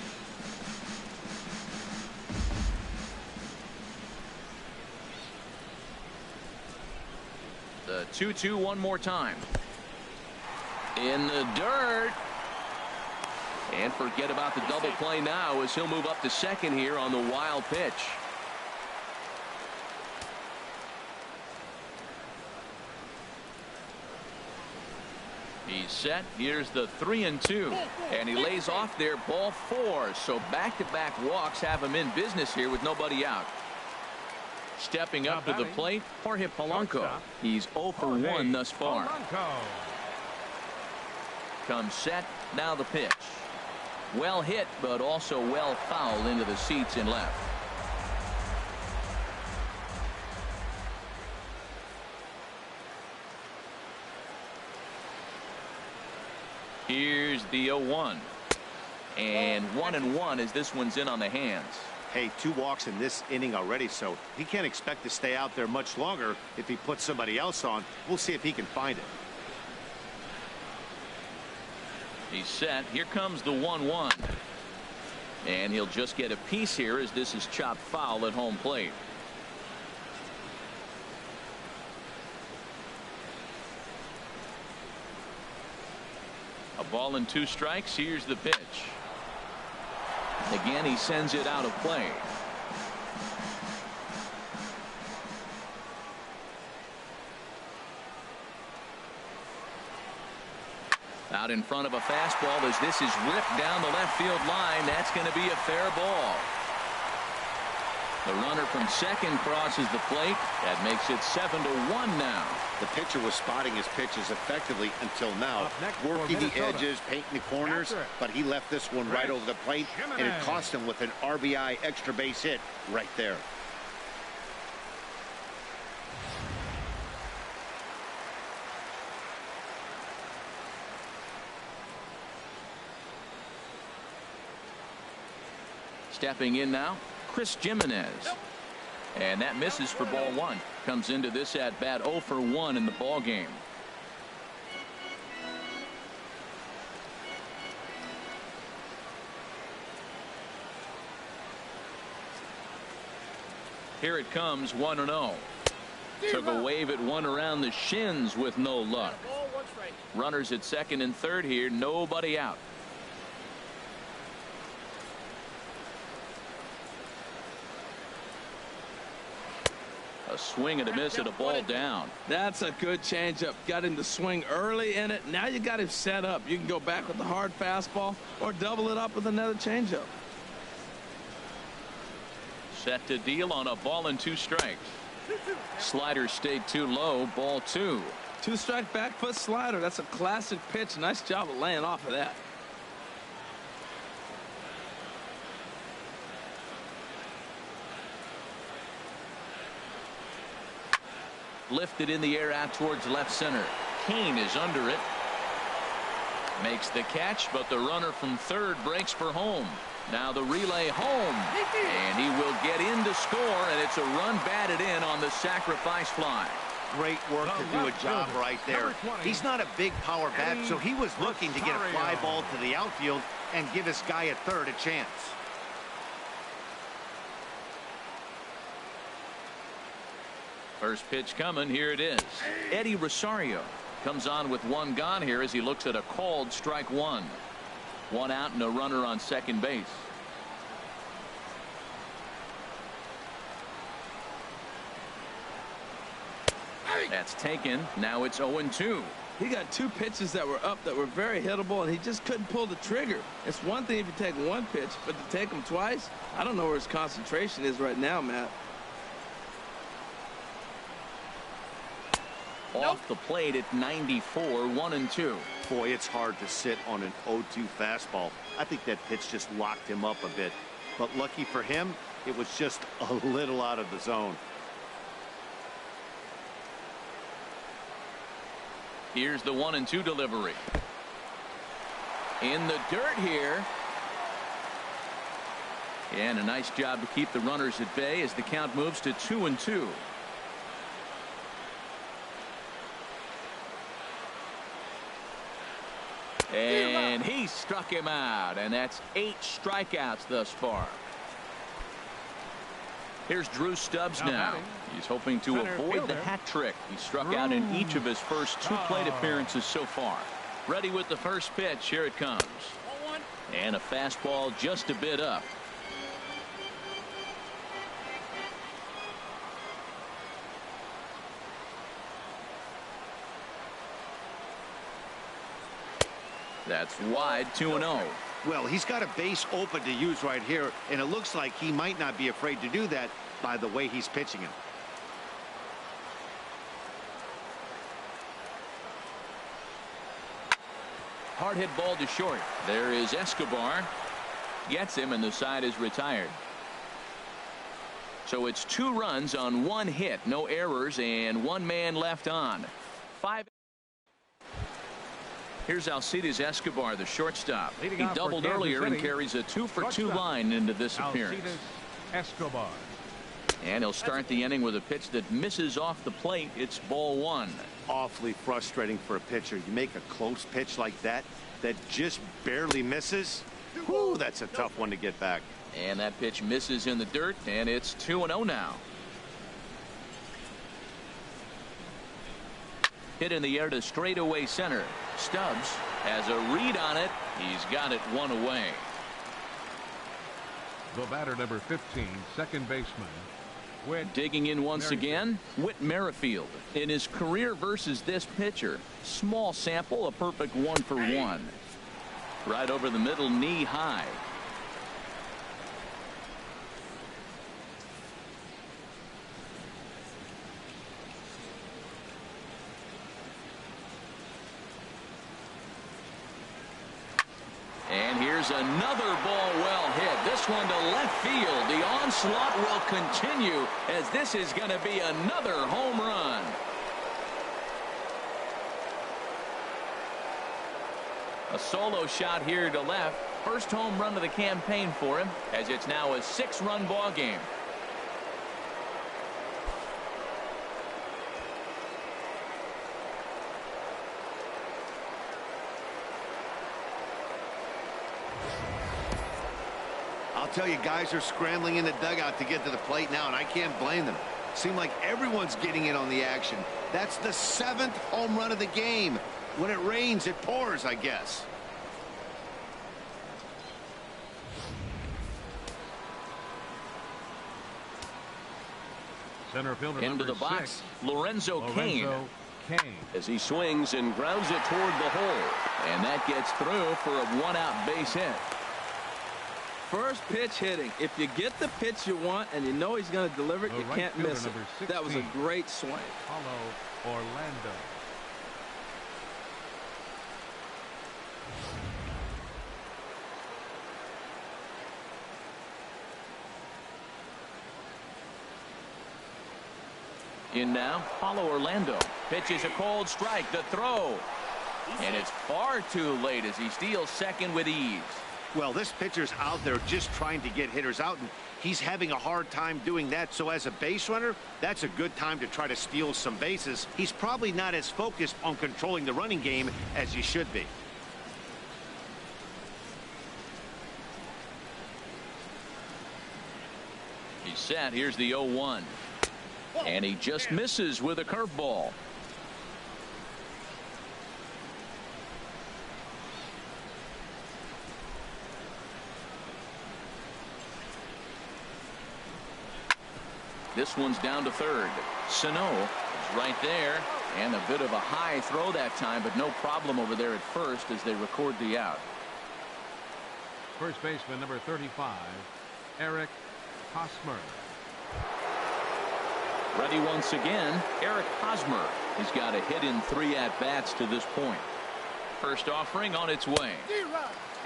The 2-2 one more time. In the dirt. And forget about the double play now as he'll move up to second here on the wild pitch. He's set. Here's the 3-2. And he lays off there, ball 4. So back-to-back walks have him in business here with nobody out. Stepping up to the plate, Jorge Polanco. He's 0 for 1 thus far. Comes set. Now the pitch. Well hit, but also well fouled into the seats in left. Here's the 0-1. And 1-1 as this one's in on the hands. Hey, 2 walks in this inning already, so he can't expect to stay out there much longer if he puts somebody else on. We'll see if he can find it. He's set. Here comes the 1-1. And he'll just get a piece here as this is chopped foul at home plate. A ball and 2 strikes. Here's the pitch. Again, he sends it out of play. Out in front of a fastball as this is ripped down the left field line. That's going to be a fair ball. The runner from second crosses the plate. That makes it 7-1 now. The pitcher was spotting his pitches effectively until now, working the edges, painting the corners, but he left this one right over the plate, and it cost him with an RBI extra base hit right there. Stepping in now, Chris Gimenez. And that misses for ball 1. Comes into this at bat 0 for 1 in the ball game. Here it comes, 1-0. Took a wave at one around the shins with no luck. Runners at second and third here, nobody out. A swing and a miss at a ball down. That's a good changeup. Got him to swing early in it. Now you got him set up. You can go back with the hard fastball or double it up with another changeup. Set to deal on a ball and 2 strikes. Slider stayed too low. Ball 2. 2-strike back foot slider. That's a classic pitch. Nice job of laying off of that. Lifted in the air out towards left center. Kane is under it. Makes the catch, but the runner from third breaks for home. Now the relay home. And he will get in to score, and it's a run batted in on the sacrifice fly. Great work to do a job right there. He's not a big power bat, so he was looking to get a fly ball to the outfield and give his guy at third a chance. First pitch coming. Here it is. Eddie Rosario comes on with 1 gone here as he looks at a called strike 1. 1 out and a runner on second base. That's taken. Now it's 0-2. He got 2 pitches that were up that were very hittable, and he just couldn't pull the trigger. It's one thing if you take 1 pitch, but to take them twice, I don't know where his concentration is right now, Matt. Off the plate at 94, 1-2. Boy, it's hard to sit on an 0-2 fastball. I think that pitch just locked him up a bit. But lucky for him, it was just a little out of the zone. Here's the 1-2 delivery. In the dirt here. And a nice job to keep the runners at bay as the count moves to 2-2. And he struck him out, and that's 8 strikeouts thus far. Here's Drew Stubbs now. He's hoping to avoid the hat trick. He struck out in each of his first 2 plate appearances so far. Ready with the first pitch. Here it comes. And a fastball just a bit up. That's wide, 2-0. Well, he's got a base open to use right here, and it looks like he might not be afraid to do that by the way he's pitching him. Hard hit ball to short. There is Escobar. Gets him, and the side is retired. So it's 2 runs on 1 hit, no errors, and 1 man left on. 5. Here's Alcides Escobar, the shortstop. He doubled earlier and carries a 2-for-2 line into this appearance. Escobar. And he'll start the inning with a pitch that misses off the plate. It's ball 1. Awfully frustrating for a pitcher. You make a close pitch like that just barely misses. Whew, that's a tough one to get back. And that pitch misses in the dirt, and it's 2-0 now. Hit in the air to straightaway center. Stubbs has a read on it. He's got it 1 away. The batter, number 15, second baseman. Digging in once again, Whit Merrifield. In his career versus this pitcher, small sample, a perfect 1-for-1. Right over the middle, knee high. And here's another ball well hit. This one to left field. The onslaught will continue as this is going to be another home run. A solo shot here to left. First home run of the campaign for him, as it's now a 6-run ball game. I'll tell you, guys are scrambling in the dugout to get to the plate now, and I can't blame them. Seems like everyone's getting in on the action. That's the 7th home run of the game. When it rains, it pours, I guess. Center fielder into the box, 6, Lorenzo Cain. As he swings and grounds it toward the hole. And that gets through for a 1-out base hit. First pitch hitting. If you get the pitch you want and you know he's going to deliver it, you can't miss it. 16, that was a great swing. Paulo Orlando. In now, Paulo Orlando. Pitches a cold strike. The throw. And it's far too late as he steals second with ease. Well, this pitcher's out there just trying to get hitters out, and he's having a hard time doing that. So as a base runner, that's a good time to try to steal some bases. He's probably not as focused on controlling the running game as he should be. He's set. Here's the 0-1. And he just misses with a curveball. This one's down to third. Sano is right there, and a bit of a high throw that time, but no problem over there at first as they record the out. First baseman number 35, Eric Hosmer. Ready once again, Eric Hosmer. He's got a hit in 3 at-bats to this point. First offering on its way.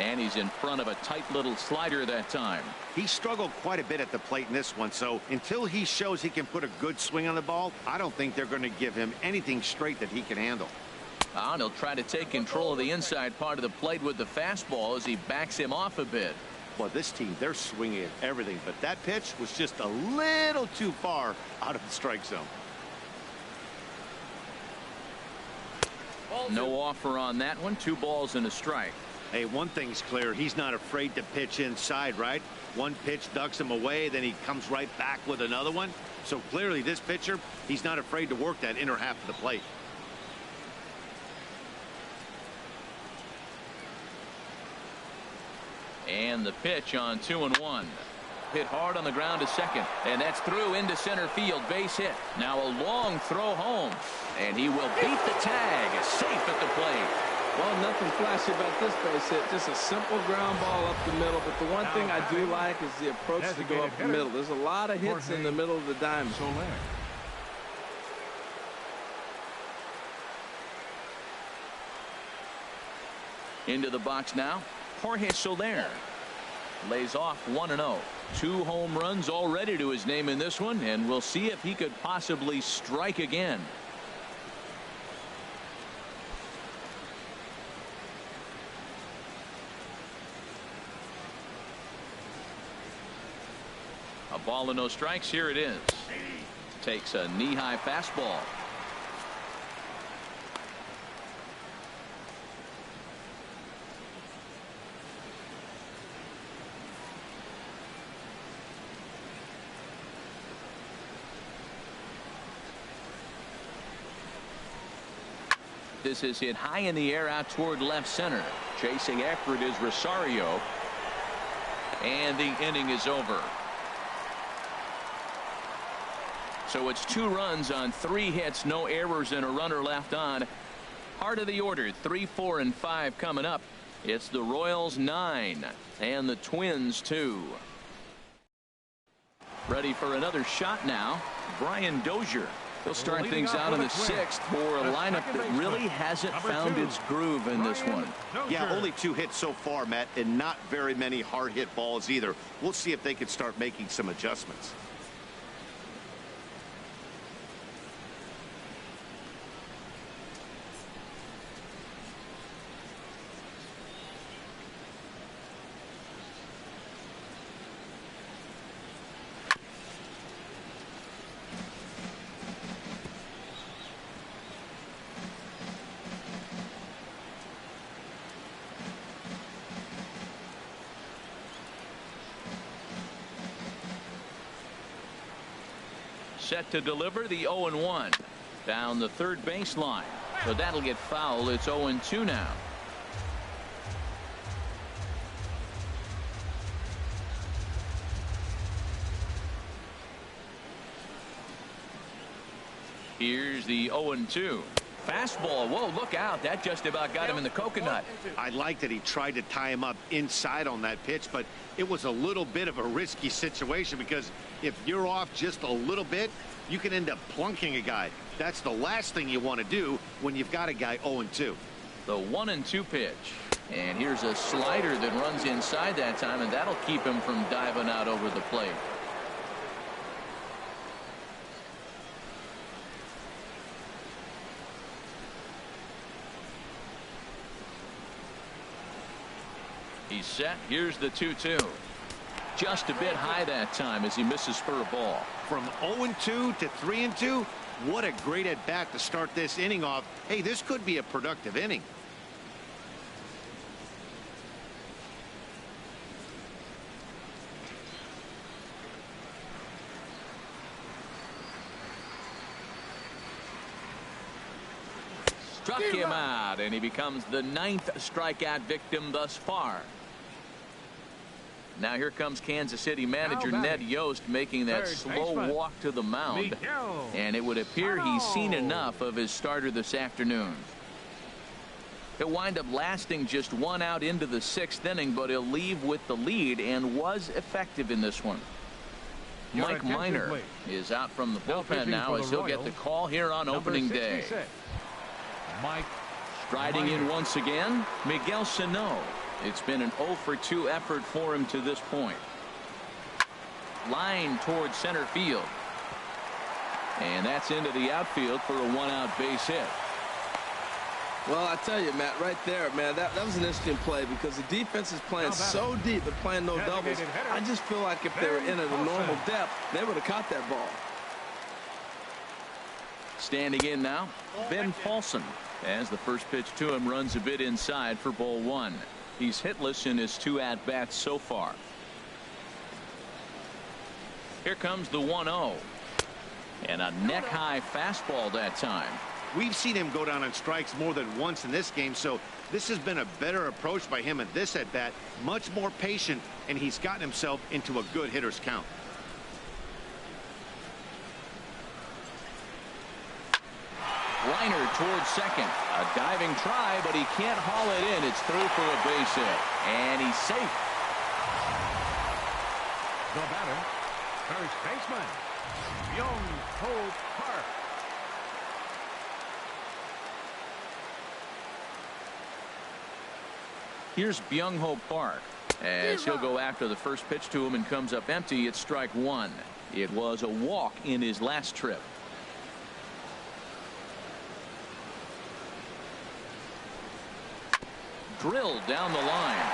And he's in front of a tight little slider that time. He struggled quite a bit at the plate in this one, so until he shows he can put a good swing on the ball, I don't think they're going to give him anything straight that he can handle. And he'll try to take control of the inside part of the plate with the fastball as he backs him off a bit. Well, this team, they're swinging at everything, but that pitch was just a little too far out of the strike zone. No offer on that one. 2 balls and a strike. Hey, one thing's clear. He's not afraid to pitch inside, right? One pitch ducks him away, then he comes right back with another one. So clearly this pitcher, he's not afraid to work that inner half of the plate. And the pitch on 2-1. Hit hard on the ground to second, and that's through into center field. Base hit. Now a long throw home, and he will beat the tag. Safe at the plate. Well, nothing flashy about this base hit. Just a simple ground ball up the middle. But the one thing I do like is the approach to go up the middle. There's a lot of hits in the middle of the diamond. Into the box now, Jorge Soler lays off 1-0. 2 home runs already to his name in this one, and we'll see if he could possibly strike again. A ball and no strikes. Here it is. Takes a knee-high fastball. This is hit high in the air out toward left center. Chasing after it is Rosario. And the inning is over. So it's 2 runs on 3 hits, no errors, and a runner left on. Heart of the order, 3, 4, and 5 coming up. It's the Royals 9 and the Twins 2. Ready for another shot now, Brian Dozier. He'll start things out in the 6th for a lineup that really hasn't found its groove in this one. Yeah, only 2 hits so far, Matt, and not very many hard hit balls either. We'll see if they can start making some adjustments. Set to deliver the 0-1 down the third baseline. So that'll get foul. It's 0-2 now. Here's the 0-2. Fastball. Whoa, look out. That just about got him in the coconut. I like that he tried to tie him up inside on that pitch, but it was a little bit of a risky situation because if you're off just a little bit, you can end up plunking a guy. That's the last thing you want to do when you've got a guy 0-2. The 1-2 pitch. And here's a slider that runs inside that time, and that'll keep him from diving out over the plate. He's set. Here's the 2-2. Just a bit high that time as he misses for a ball. From 0-2 to 3-2, what a great at bat to start this inning off. Hey, this could be a productive inning. Struck him out, and he becomes the 9th strikeout victim thus far. Now here comes Kansas City manager Ned Yost making that slow walk to the mound. And it would appear he's seen enough of his starter this afternoon. He'll wind up lasting just 1 out into the 6th inning, but he'll leave with the lead and was effective in this one. Mike Minor is out from the bullpen now as he'll get the call here on opening day. Mike striding in once again, Miguel Sano. It's been an 0-for-2 effort for him to this point. Line towards center field. And that's into the outfield for a 1-out base hit. Well, I tell you, Matt, right there, man, that was an interesting play because the defense is playing so deep, they're playing no doubles. I just feel like if they were in at a normal depth, they would have caught that ball. Standing in now, Ben Paulson, as the first pitch to him runs a bit inside for ball 1. He's hitless in his 2 at-bats so far. Here comes the 1-0. And a neck-high fastball that time. We've seen him go down on strikes more than once in this game, so this has been a better approach by him at this at-bat. Much more patient, and he's gotten himself into a good hitter's count. Liner towards second. A diving try, but he can't haul it in. It's through for a base hit. And he's safe. The batter, first baseman, Byung-Ho Park. Here's Byung-Ho Park as he'll go after the first pitch to him and comes up empty. It's strike one. It was a walk in his last trip. Drilled down the line.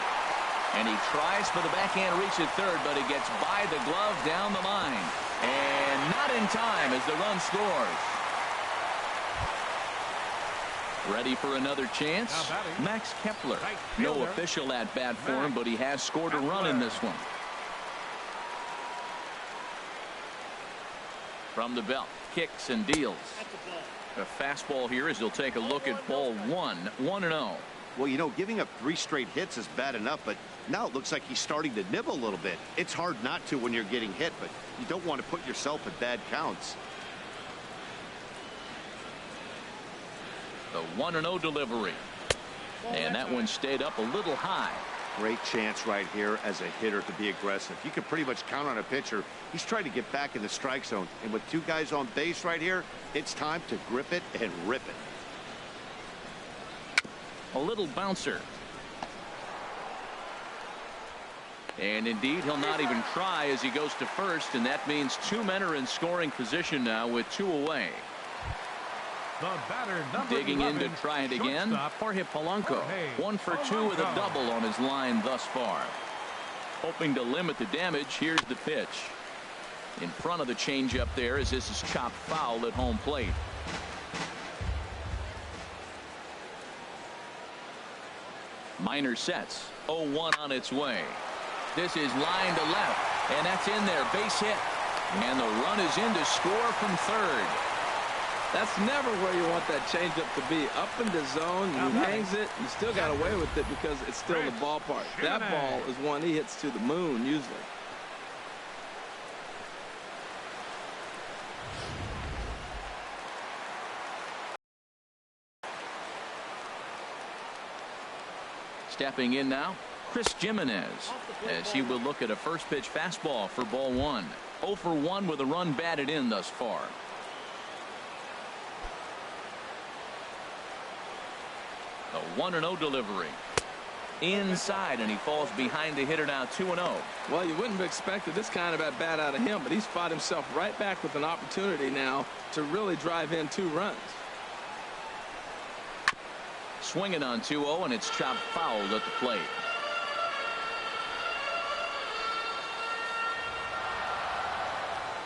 And he tries for the backhand reach at third, but he gets by the glove down the line. And not in time as the run scores. Ready for another chance? Max Kepler. No official at bat for him, but he has scored a run in this one. From the belt, kicks and deals. A fastball here as he'll take a look at ball one. 1-0. Well, you know, giving up 3 straight hits is bad enough, but now it looks like he's starting to nibble a little bit. It's hard not to when you're getting hit, but you don't want to put yourself at bad counts. The 1-0 delivery. And that one stayed up a little high. Great chance right here as a hitter to be aggressive. You can pretty much count on a pitcher. He's trying to get back in the strike zone. And with 2 guys on base right here, it's time to grip it and rip it. A little bouncer. And indeed, he'll not even try as he goes to first, and that means 2 men are in scoring position now with 2 away. The batter, number Digging 11, in to try it again. Jorge Polanco. Jorge 1 for 2 with a double on his line thus far. Hoping to limit the damage. Here's the pitch. In front of the changeup there as this is chopped foul at home plate. Minor sets. 0-1 on its way. This is line to left, and that's in there. Base hit. And the run is in to score from third. That's never where you want that changeup to be. Up in the zone, he hangs it, you still got away with it because it's still in the ballpark. That ball is one he hits to the moon usually. Stepping in now, Chris Jimenez, as he will look at a first pitch fastball for ball 1. 0 for 1 with a run batted in thus far. A 1-0 delivery. Inside, and he falls behind the hitter now. 2-0. Well, you wouldn't have expected this kind of at bat out of him, but he's fought himself right back with an opportunity now to really drive in 2 runs. Swinging on 2-0, and it's chopped foul at the plate.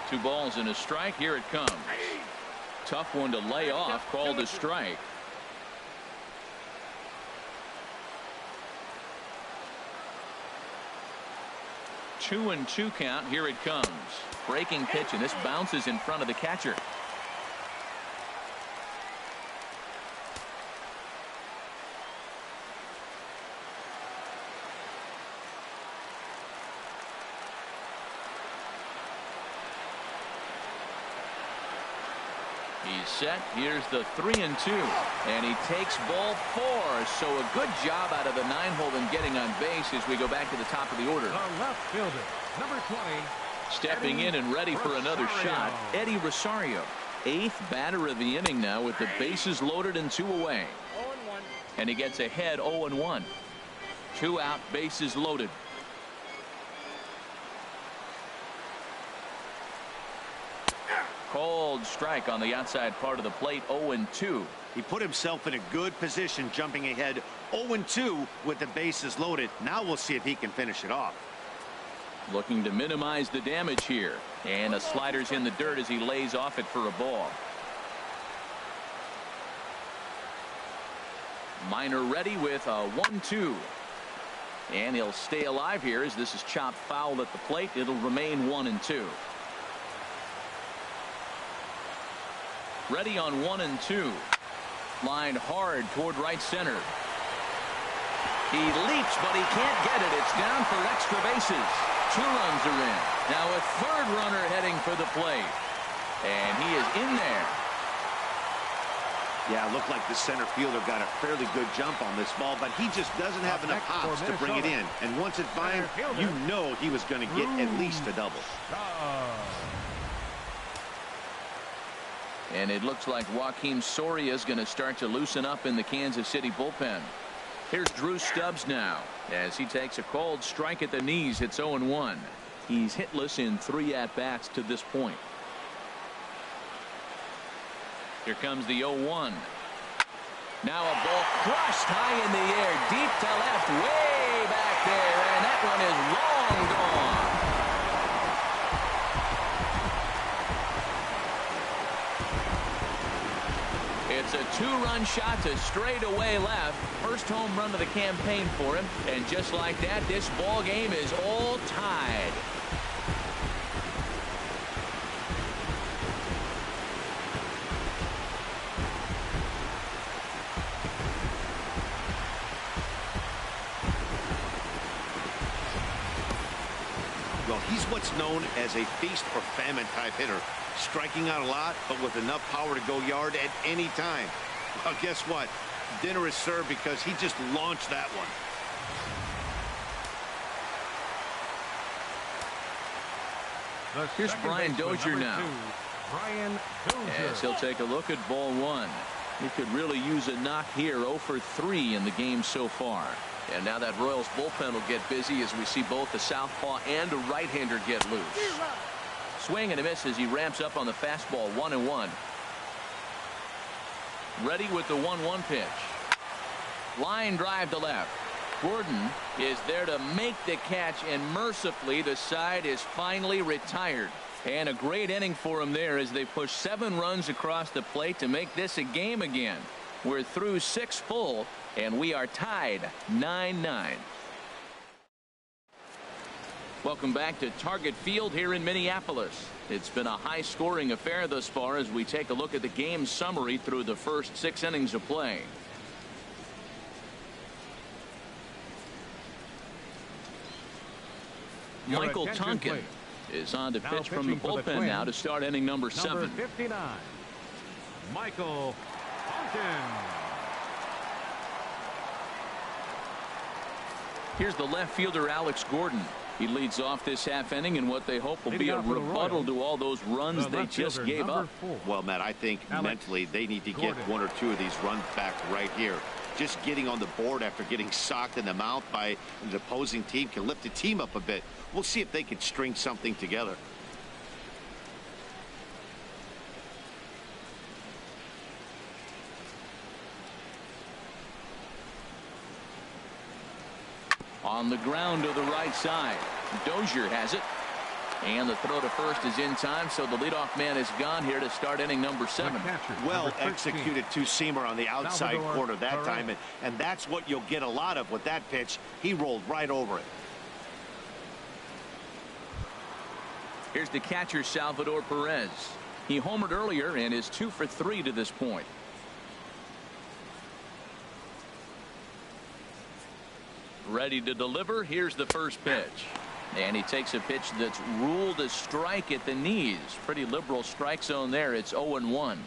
Two balls and a strike. Here it comes. Tough one to lay off. Called a strike. 2-2 count. Here it comes. Breaking pitch, and this bounces in front of the catcher. He's set. Here's the 3-2, and he takes ball 4. So a good job out of the 9-hole in getting on base as we go back to the top of the order. The left fielder, number 20. Stepping in and ready for another shot, Eddie Rosario. 8th batter of the inning now with the bases loaded and 2 away. 0-1. And he gets ahead 0-1. 2 out, bases loaded. Called strike on the outside part of the plate. 0-2. He put himself in a good position, jumping ahead 0-2 with the bases loaded. Now we'll see if he can finish it off. Looking to minimize the damage here, and a slider's in the dirt as he lays off it for a ball. Minor ready with a 1-2, and he'll stay alive here as this is chopped foul at the plate. It'll remain 1-2. Ready on 1-2. Lined hard toward right center. He leaps, but he can't get it. It's down for extra bases. 2 runs are in. Now a 3rd runner heading for the plate. And he is in there. Yeah, it looked like the center fielder got a fairly good jump on this ball, but he just doesn't have enough hops to bring it in. And once it's by him, you know he was going to get at least a double. And it looks like Joakim Soria is going to start to loosen up in the Kansas City bullpen. Here's Drew Stubbs now as he takes a cold strike at the knees. It's 0-1. He's hitless in 3 at-bats to this point. Here comes the 0-1. Now a ball crushed high in the air, deep to left, way back there, and that one is long gone. It's a 2-run shot to straightaway left. First home run of the campaign for him, and just like that, this ball game is all tied. Well, he's what's known as a feast or famine type hitter, striking out a lot, but with enough power to go yard at any time. Well, guess what? Dinner is served because he just launched that one. Here's Brian Dozier now. Brian Dozier. As he'll take a look at ball 1. He could really use a knock here. 0 for 3 in the game so far. And now that Royals bullpen will get busy as we see both the southpaw and a right-hander get loose. Swing and a miss as he ramps up on the fastball. 1-1. Ready with the 1-1 pitch. Line drive to left. Gordon is there to make the catch, and mercifully the side is finally retired. And a great inning for him there as they push 7 runs across the plate to make this a game again. We're through 6 full, and we are tied 9-9. Welcome back to Target Field here in Minneapolis. It's been a high-scoring affair thus far as we take a look at the game summary through the first 6 innings of play. Michael Tonkin is on to pitch from the bullpen now to start inning number 7. Number 59, Michael Tonkin. Here's the left fielder Alex Gordon. He leads off this half inning in what they hope will be a rebuttal to all those runs they just gave up. Well, Matt, I think mentally they need to get 1 or 2 of these runs back right here. Just getting on the board after getting socked in the mouth by the opposing team can lift the team up a bit. We'll see if they can string something together. On the ground to the right side. Dozier has it. And the throw to first is in time, so the leadoff man is gone here to start inning number 7. Well executed two-seamer on the outside corner that time, and that's what you'll get a lot of with that pitch. He rolled right over it. Here's the catcher, Salvador Perez. He homered earlier and is 2 for 3 to this point. Ready to deliver. Here's the first pitch. And he takes a pitch that's ruled a strike at the knees. Pretty liberal strike zone there. It's 0-1.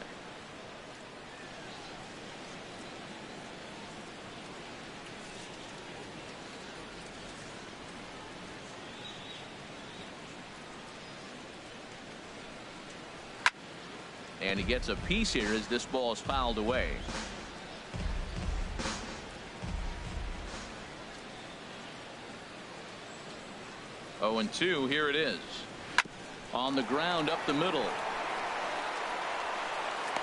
And he gets a piece here as this ball is fouled away. Oh, and 2. Here it is. On the ground up the middle.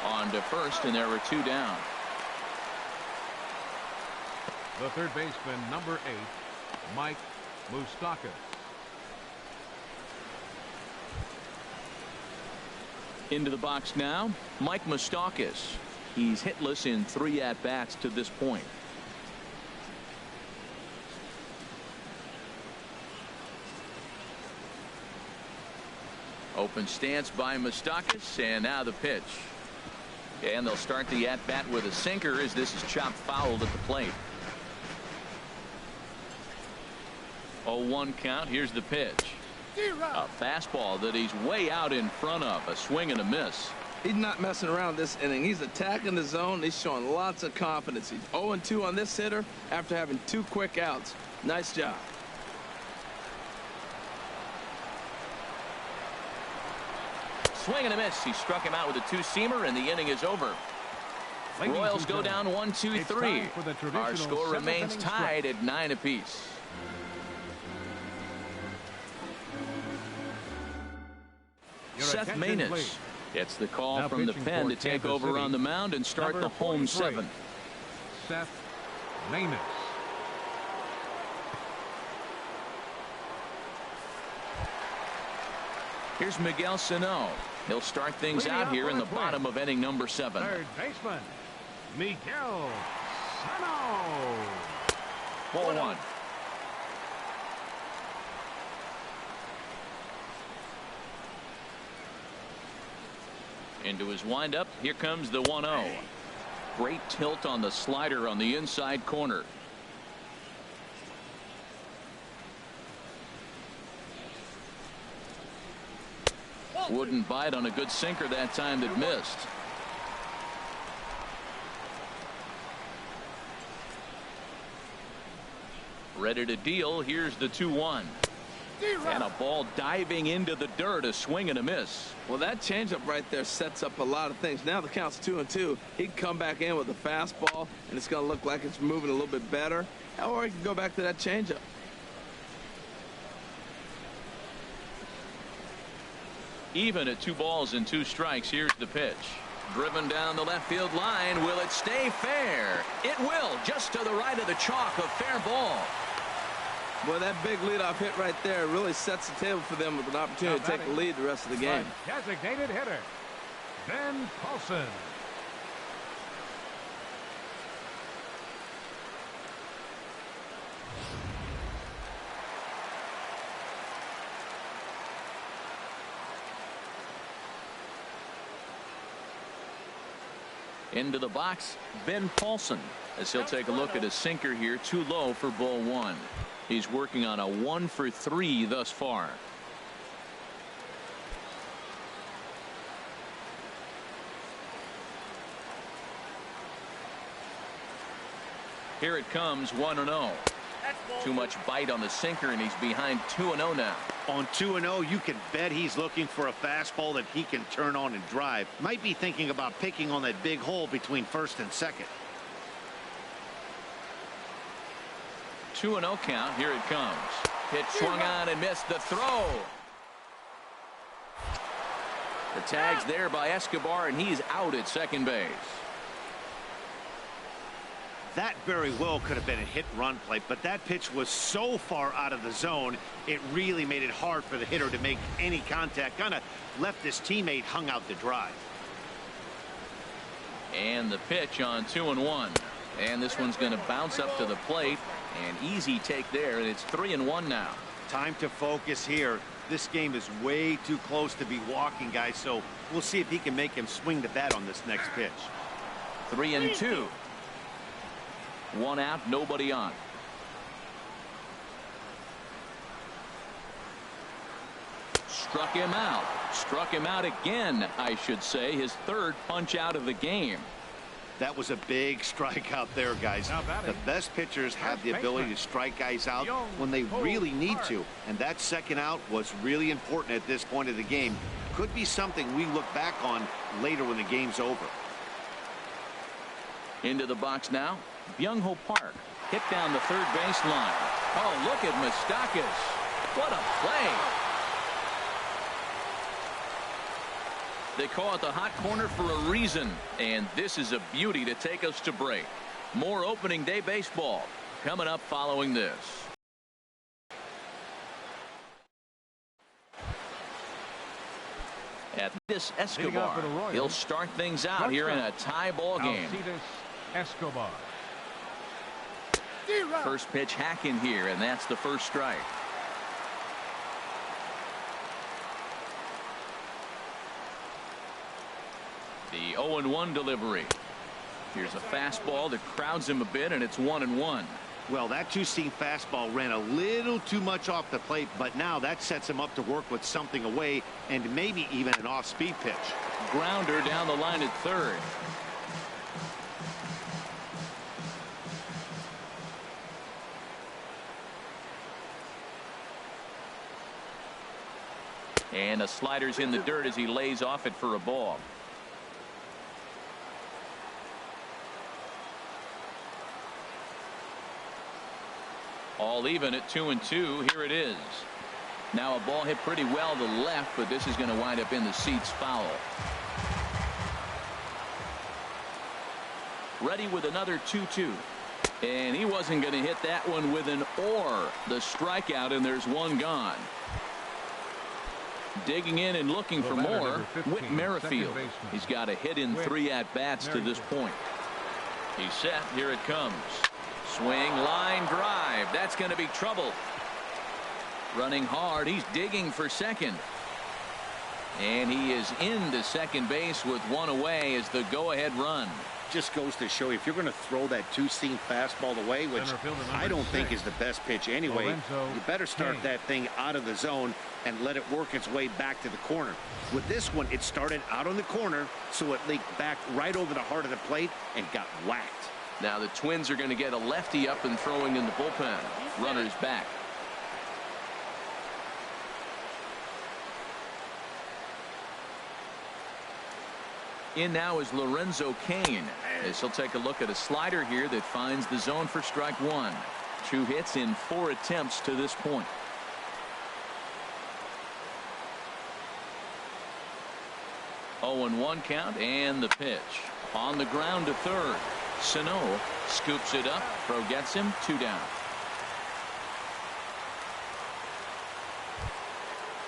On to first, and there were 2 down. The third baseman, number 8, Mike Moustakas. Into the box now, Mike Moustakas. He's hitless in 3 at-bats to this point. Open stance by Moustakas, and now the pitch. And they'll start the at-bat with a sinker as this is chopped fouled at the plate. 0-1 count. Here's the pitch. A fastball that he's way out in front of. A swing and a miss. He's not messing around this inning. He's attacking the zone. He's showing lots of confidence. He's 0-2 on this hitter after having 2 quick outs. Nice job. Swing and a miss. He struck him out with a 2-seamer, and the inning is over. Royals go down 1-2-3. Our score remains tied at 9 apiece. Seth Maness gets the call from the pen to take over on the mound and start the home 7th. Seth Maness. Here's Miguel Sano. He'll start things out here in the bottom of inning number 7. Third baseman, Miguel Sano. Ball 1. Into his windup. Here comes the 1-0. Great tilt on the slider on the inside corner. Wouldn't bite on a good sinker that time that missed. Ready to deal. Here's the 2-1. And a ball diving into the dirt, a swing and a miss. Well, that changeup right there sets up a lot of things. Now the count's 2-2. He can come back in with a fastball, and it's going to look like it's moving a little bit better. Or he can go back to that changeup. Even at 2 balls and 2 strikes. Here's the pitch. Driven down the left field line. Will it stay fair? It will. Just to the right of the chalk. A fair ball. Boy, that big leadoff hit right there really sets the table for them with an opportunity to take the lead the rest of the game. Designated hitter, Ben Paulson. Into the box, Ben Paulson, as he'll take a look at his sinker here. Too low for ball 1. He's working on a 1-for-3 thus far. Here it comes, 1-0. Too much bite on the sinker, and he's behind 2-0 now. On 2-0, you can bet he's looking for a fastball that he can turn on and drive. Might be thinking about picking on that big hole between first and second. 2-0 count. Here it comes. Pitch swung on and missed. The throw. The tag's there by Escobar, and he's out at second base. That very well could have been a hit-run play, but that pitch was so far out of the zone, it really made it hard for the hitter to make any contact. Kind of left his teammate hung out to dry. And the pitch on 2-1. And this one's going to bounce up to the plate. An easy take there, and it's 3-1 now. Time to focus here. This game is way too close to be walking, guys, so we'll see if he can make him swing the bat on this next pitch. 3-2. 1 out, nobody on. Struck him out. Struck him out again, I should say. His 3rd punch out of the game. That was a big strikeout there, guys. The best pitchers have the ability to strike guys out when they really need to. And that second out was really important at this point of the game. Could be something we look back on later when the game's over. Into the box now. Byung-Ho Park hit down the third base line. Oh, look at Moustakas. What a play. They call it the hot corner for a reason, and this is a beauty to take us to break. More opening day baseball coming up following this. At this Escobar, he'll start things out here in a tie ball game. Escobar. First pitch hacking here, and that's the first strike. The 0-1 delivery. Here's a fastball that crowds him a bit, and it's 1-1. Well, that two-seam fastball ran a little too much off the plate, but now that sets him up to work with something away and maybe even an off-speed pitch. Grounder down the line at third. And the slider's in the dirt as he lays off it for a ball. All even at 2-2. Here it is. Now a ball hit pretty well to the left, but this is going to wind up in the seats foul. Ready with another 2-2. And he wasn't going to hit that one with an or. The strikeout, and there's one gone. Digging in and looking for more, Whit Merrifield. He's got a hit in 3 at-bats to this point. He's set. Here it comes. Swing, line drive. That's going to be trouble. Running hard. He's digging for second. And he is into second base with one away as the go-ahead run. Just goes to show you, if you're going to throw that two-seam fastball away, which I don't think is the best pitch anyway, you better start that thing out of the zone and let it work its way back to the corner. With this one, it started out on the corner, so it leaked back right over the heart of the plate and got whacked. Now the Twins are going to get a lefty up and throwing in the bullpen. Runners back. In now is Lorenzo Cain, as he'll take a look at a slider here that finds the zone for strike one. 2 hits in 4 attempts to this point. Oh, 0-1 count, and the pitch. On the ground to third. Sano scoops it up. Throw gets him. 2 down.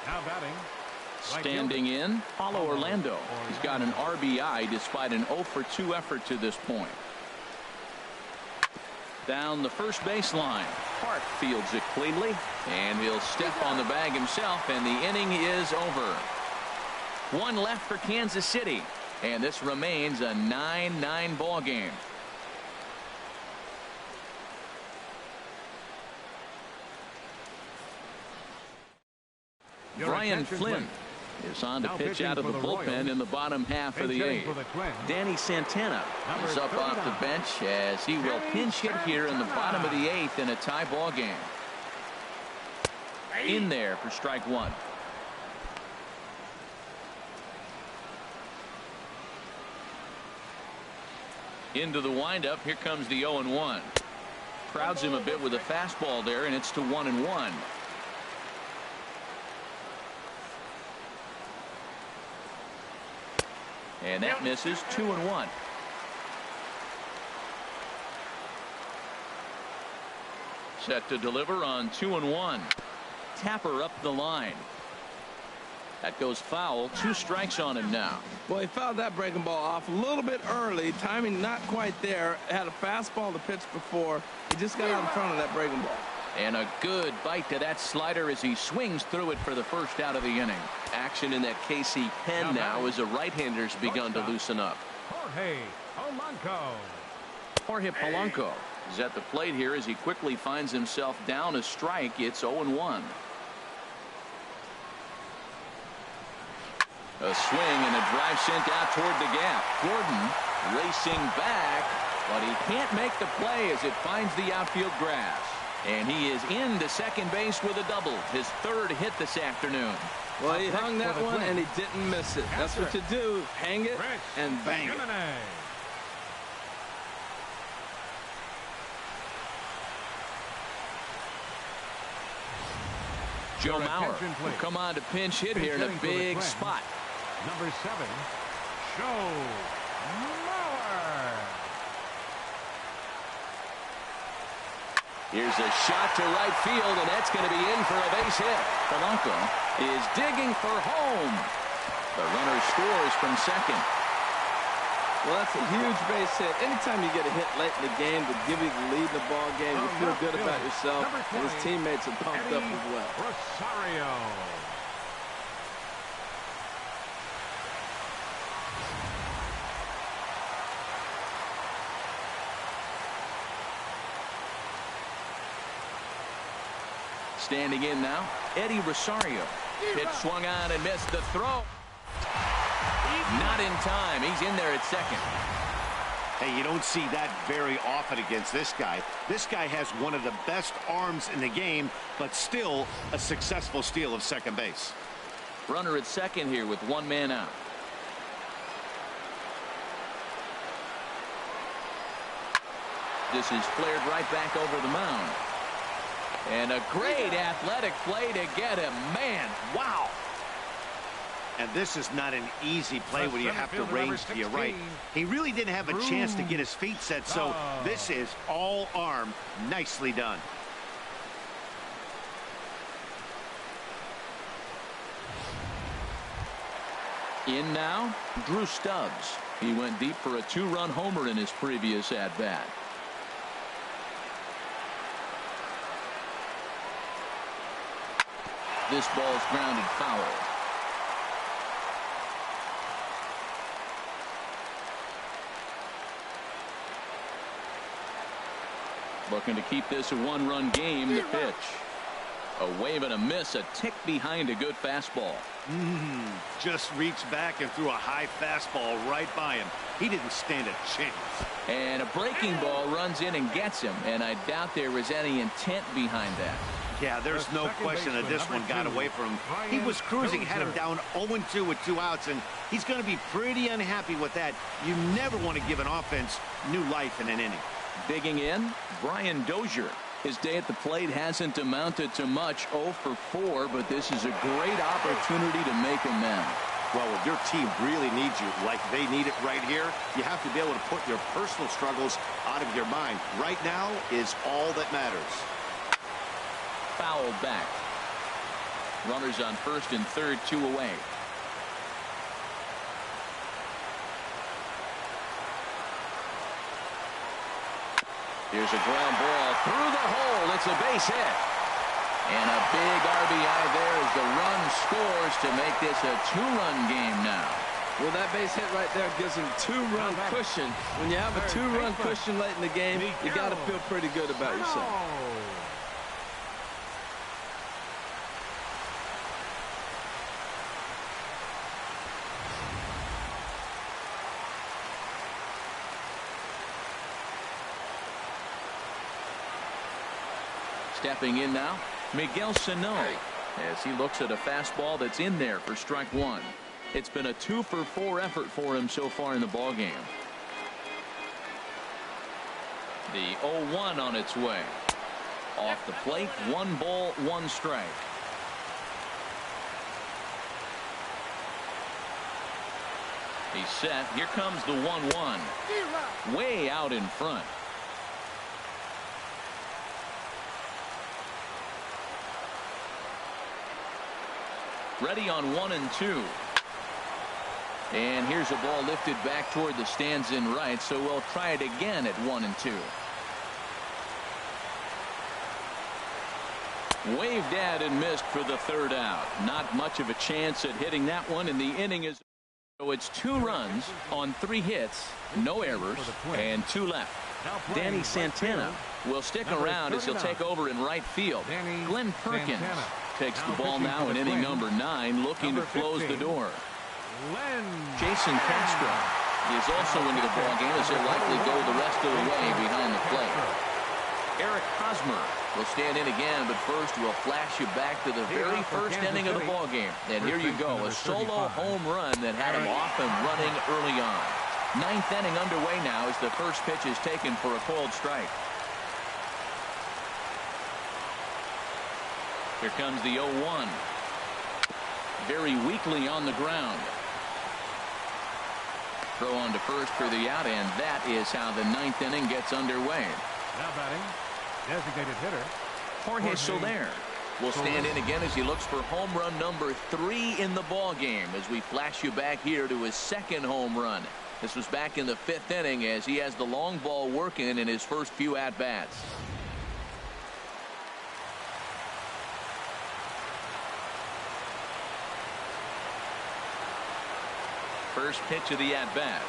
Now batting. Standing in, Paulo Orlando. He's got an RBI despite an 0-for-2 effort to this point. Down the first baseline. Hart fields it cleanly, and he'll step on the bag himself, and the inning is over. 1 left for Kansas City, and this remains a 9-9 ball game. Brian Flynn is on to pitch out of the bullpen in the bottom half of the 8th. Danny Santana is up off the bench as he will pinch hit here in the bottom of the 8th in a tie ball game. In there for strike one. Into the windup. Here comes the 0-1. Crowds him a bit with a fastball there, and it's to 1-1. And that misses. 2-1. Set to deliver on 2-1. Tapper up the line. That goes foul. 2 strikes on him now. Well, he fouled that breaking ball off a little bit early. Timing not quite there. Had a fastball to pitch before. He just got out in front of that breaking ball. And a good bite to that slider as he swings through it for the first out of the inning. Action in that KC pen now as the right-hander's begun to loosen up. Jorge Polanco. Jorge Polanco is at the plate here as he quickly finds himself down a strike. It's 0-1. A swing and a drive sent out toward the gap. Gordon racing back, but he can't make the play as it finds the outfield grass. And he is into second base with a double. His 3rd hit this afternoon. Well, he hung that one and he didn't miss it. That's what you do. Hang it and bang it. Joe Mauer will come on to pinch hit here in a big spot. Number 7, Joe Mauer. Here's a shot to right field, and that's going to be in for a base hit. Polanco is digging for home. The runner scores from second. Well, that's a huge base hit. Anytime you get a hit late in the game to give you the lead in the ball game, you feel good about yourself, and his teammates are pumped up as well. Rosario. Standing in now, Eddie Rosario. Pitch swung on and missed the throw. Not in time. He's in there at second. Hey, you don't see that very often against this guy. This guy has one of the best arms in the game, but still a successful steal of second base. Runner at second here with one man out. This is flared right back over the mound. And a great athletic play to get him. Man, wow. And this is not an easy play when you have to range to your right. He really didn't have a chance to get his feet set, so this is all arm. Nicely done. In now, Drew Stubbs. He went deep for a two-run homer in his previous at-bat. This ball's grounded foul. Looking to keep this a one-run game. The pitch. A wave and a miss. A tick behind a good fastball. Just reached back and threw a high fastball right by him. He didn't stand a chance. And a breaking ball runs in and gets him. And I doubt there was any intent behind that. Yeah, there's no question that this one got away from him. He was cruising, had him down 0-2 with 2 outs, and he's going to be pretty unhappy with that. You never want to give an offense new life in an inning. Digging in, Brian Dozier. His day at the plate hasn't amounted to much, 0 for 4, but this is a great opportunity to make amends. Well, if your team really needs you like they need it right here, you have to be able to put your personal struggles out of your mind. Right now is all that matters. Fouled back. Runners on first and third, 2 away. Here's a ground ball through the hole. It's a base hit. And a big RBI there as the run scores to make this a 2-run game now. Well, that base hit right there gives him 2-run cushion. When you have a 2-run cushion late in the game, you got to feel pretty good about yourself. Stepping in now, Miguel Sano, as he looks at a fastball that's in there for strike 1. It's been a 2 for 4 effort for him so far in the ballgame. The 0-1 on its way. Off the plate, 1 ball, 1 strike. He's set. Here comes the 1-1. Way out in front. Ready on 1 and 2. And here's a ball lifted back toward the stands in right, so we'll try it again at 1 and 2. Waved at and missed for the 3rd out. Not much of a chance at hitting that one, and the inning is. So it's 2 runs on 3 hits, no errors, and 2 left. Danny Santana will stick around as he'll take over in right field. Glenn Perkins takes the ball now in inning number 9, looking to close the door. Jason Castro is also into the ballgame as he'll likely go the rest of the way behind the plate. Eric Hosmer will stand in again, but first we'll flash you back to the very first inning of the ballgame. And here you go, a solo home run that had him off and running early on. 9th inning underway now as the first pitch is taken for a cold strike. Here comes the 0-1. Very weakly on the ground. Throw on to first for the out, and that is how the 9th inning gets underway. Now batting, designated hitter Jorge Soler will stand in again as he looks for home run number 3 in the ball game as we flash you back here to his 2nd home run. This was back in the 5th inning as he has the long ball working in his first few at-bats. First pitch of the at-bat.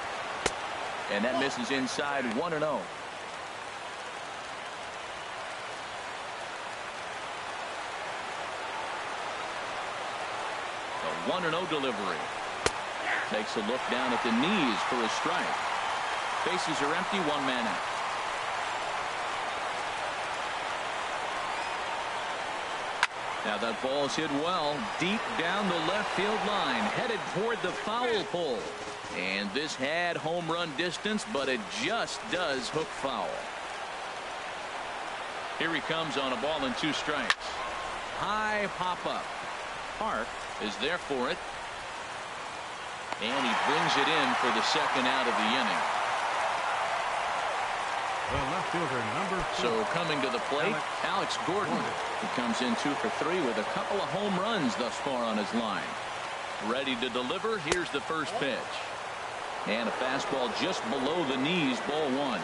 And that misses inside, 1-0. The 1-0 delivery. Takes a look down at the knees for a strike. Bases are empty, 1 man out. Now that ball's hit well deep down the left field line, headed toward the foul pole. And this had home run distance, but it just does hook foul. Here he comes on a ball and 2 strikes. High pop up. Park is there for it. And he brings it in for the second out of the inning. The left fielder, number 4. So coming to the plate, Alex Gordon. He comes in 2 for 3 with a couple of home runs thus far on his line. Ready to deliver. Here's the first pitch. And a fastball just below the knees, ball 1.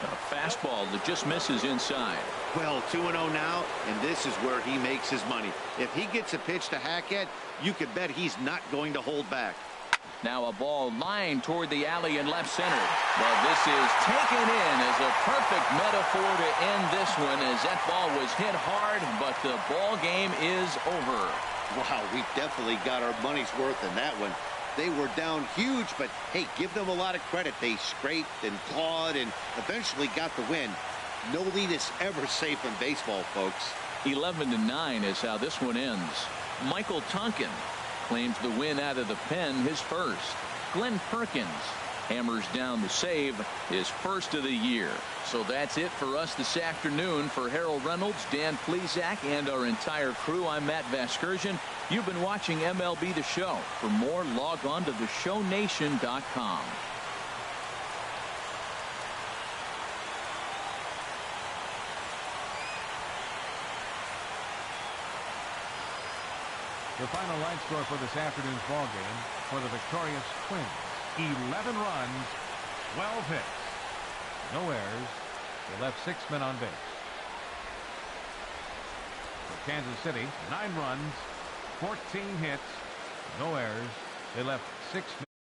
A fastball that just misses inside. Well, 2-0 now, and this is where he makes his money. If he gets a pitch to hack at, you could bet he's not going to hold back. Now a ball lined toward the alley in left center. But this is taken in as a perfect metaphor to end this one, as that ball was hit hard, but the ball game is over. Wow, we definitely got our money's worth in that one. They were down huge, but hey, give them a lot of credit. They scraped and clawed and eventually got the win. No lead is ever safe in baseball, folks. 11-9 is how this one ends. Michael Tonkin claims the win out of the pen, his first. Glenn Perkins hammers down the save, his first of the year. So that's it for us this afternoon. For Harold Reynolds, Dan Plesac, and our entire crew, I'm Matt Vasgersian. You've been watching MLB The Show. For more, log on to theshownation.com. The final line score for this afternoon's ball game for the victorious Twins: 11 runs, 12 hits, no errors. They left 6 men on base. For Kansas City, 9 runs, 14 hits, no errors. They left 6 men.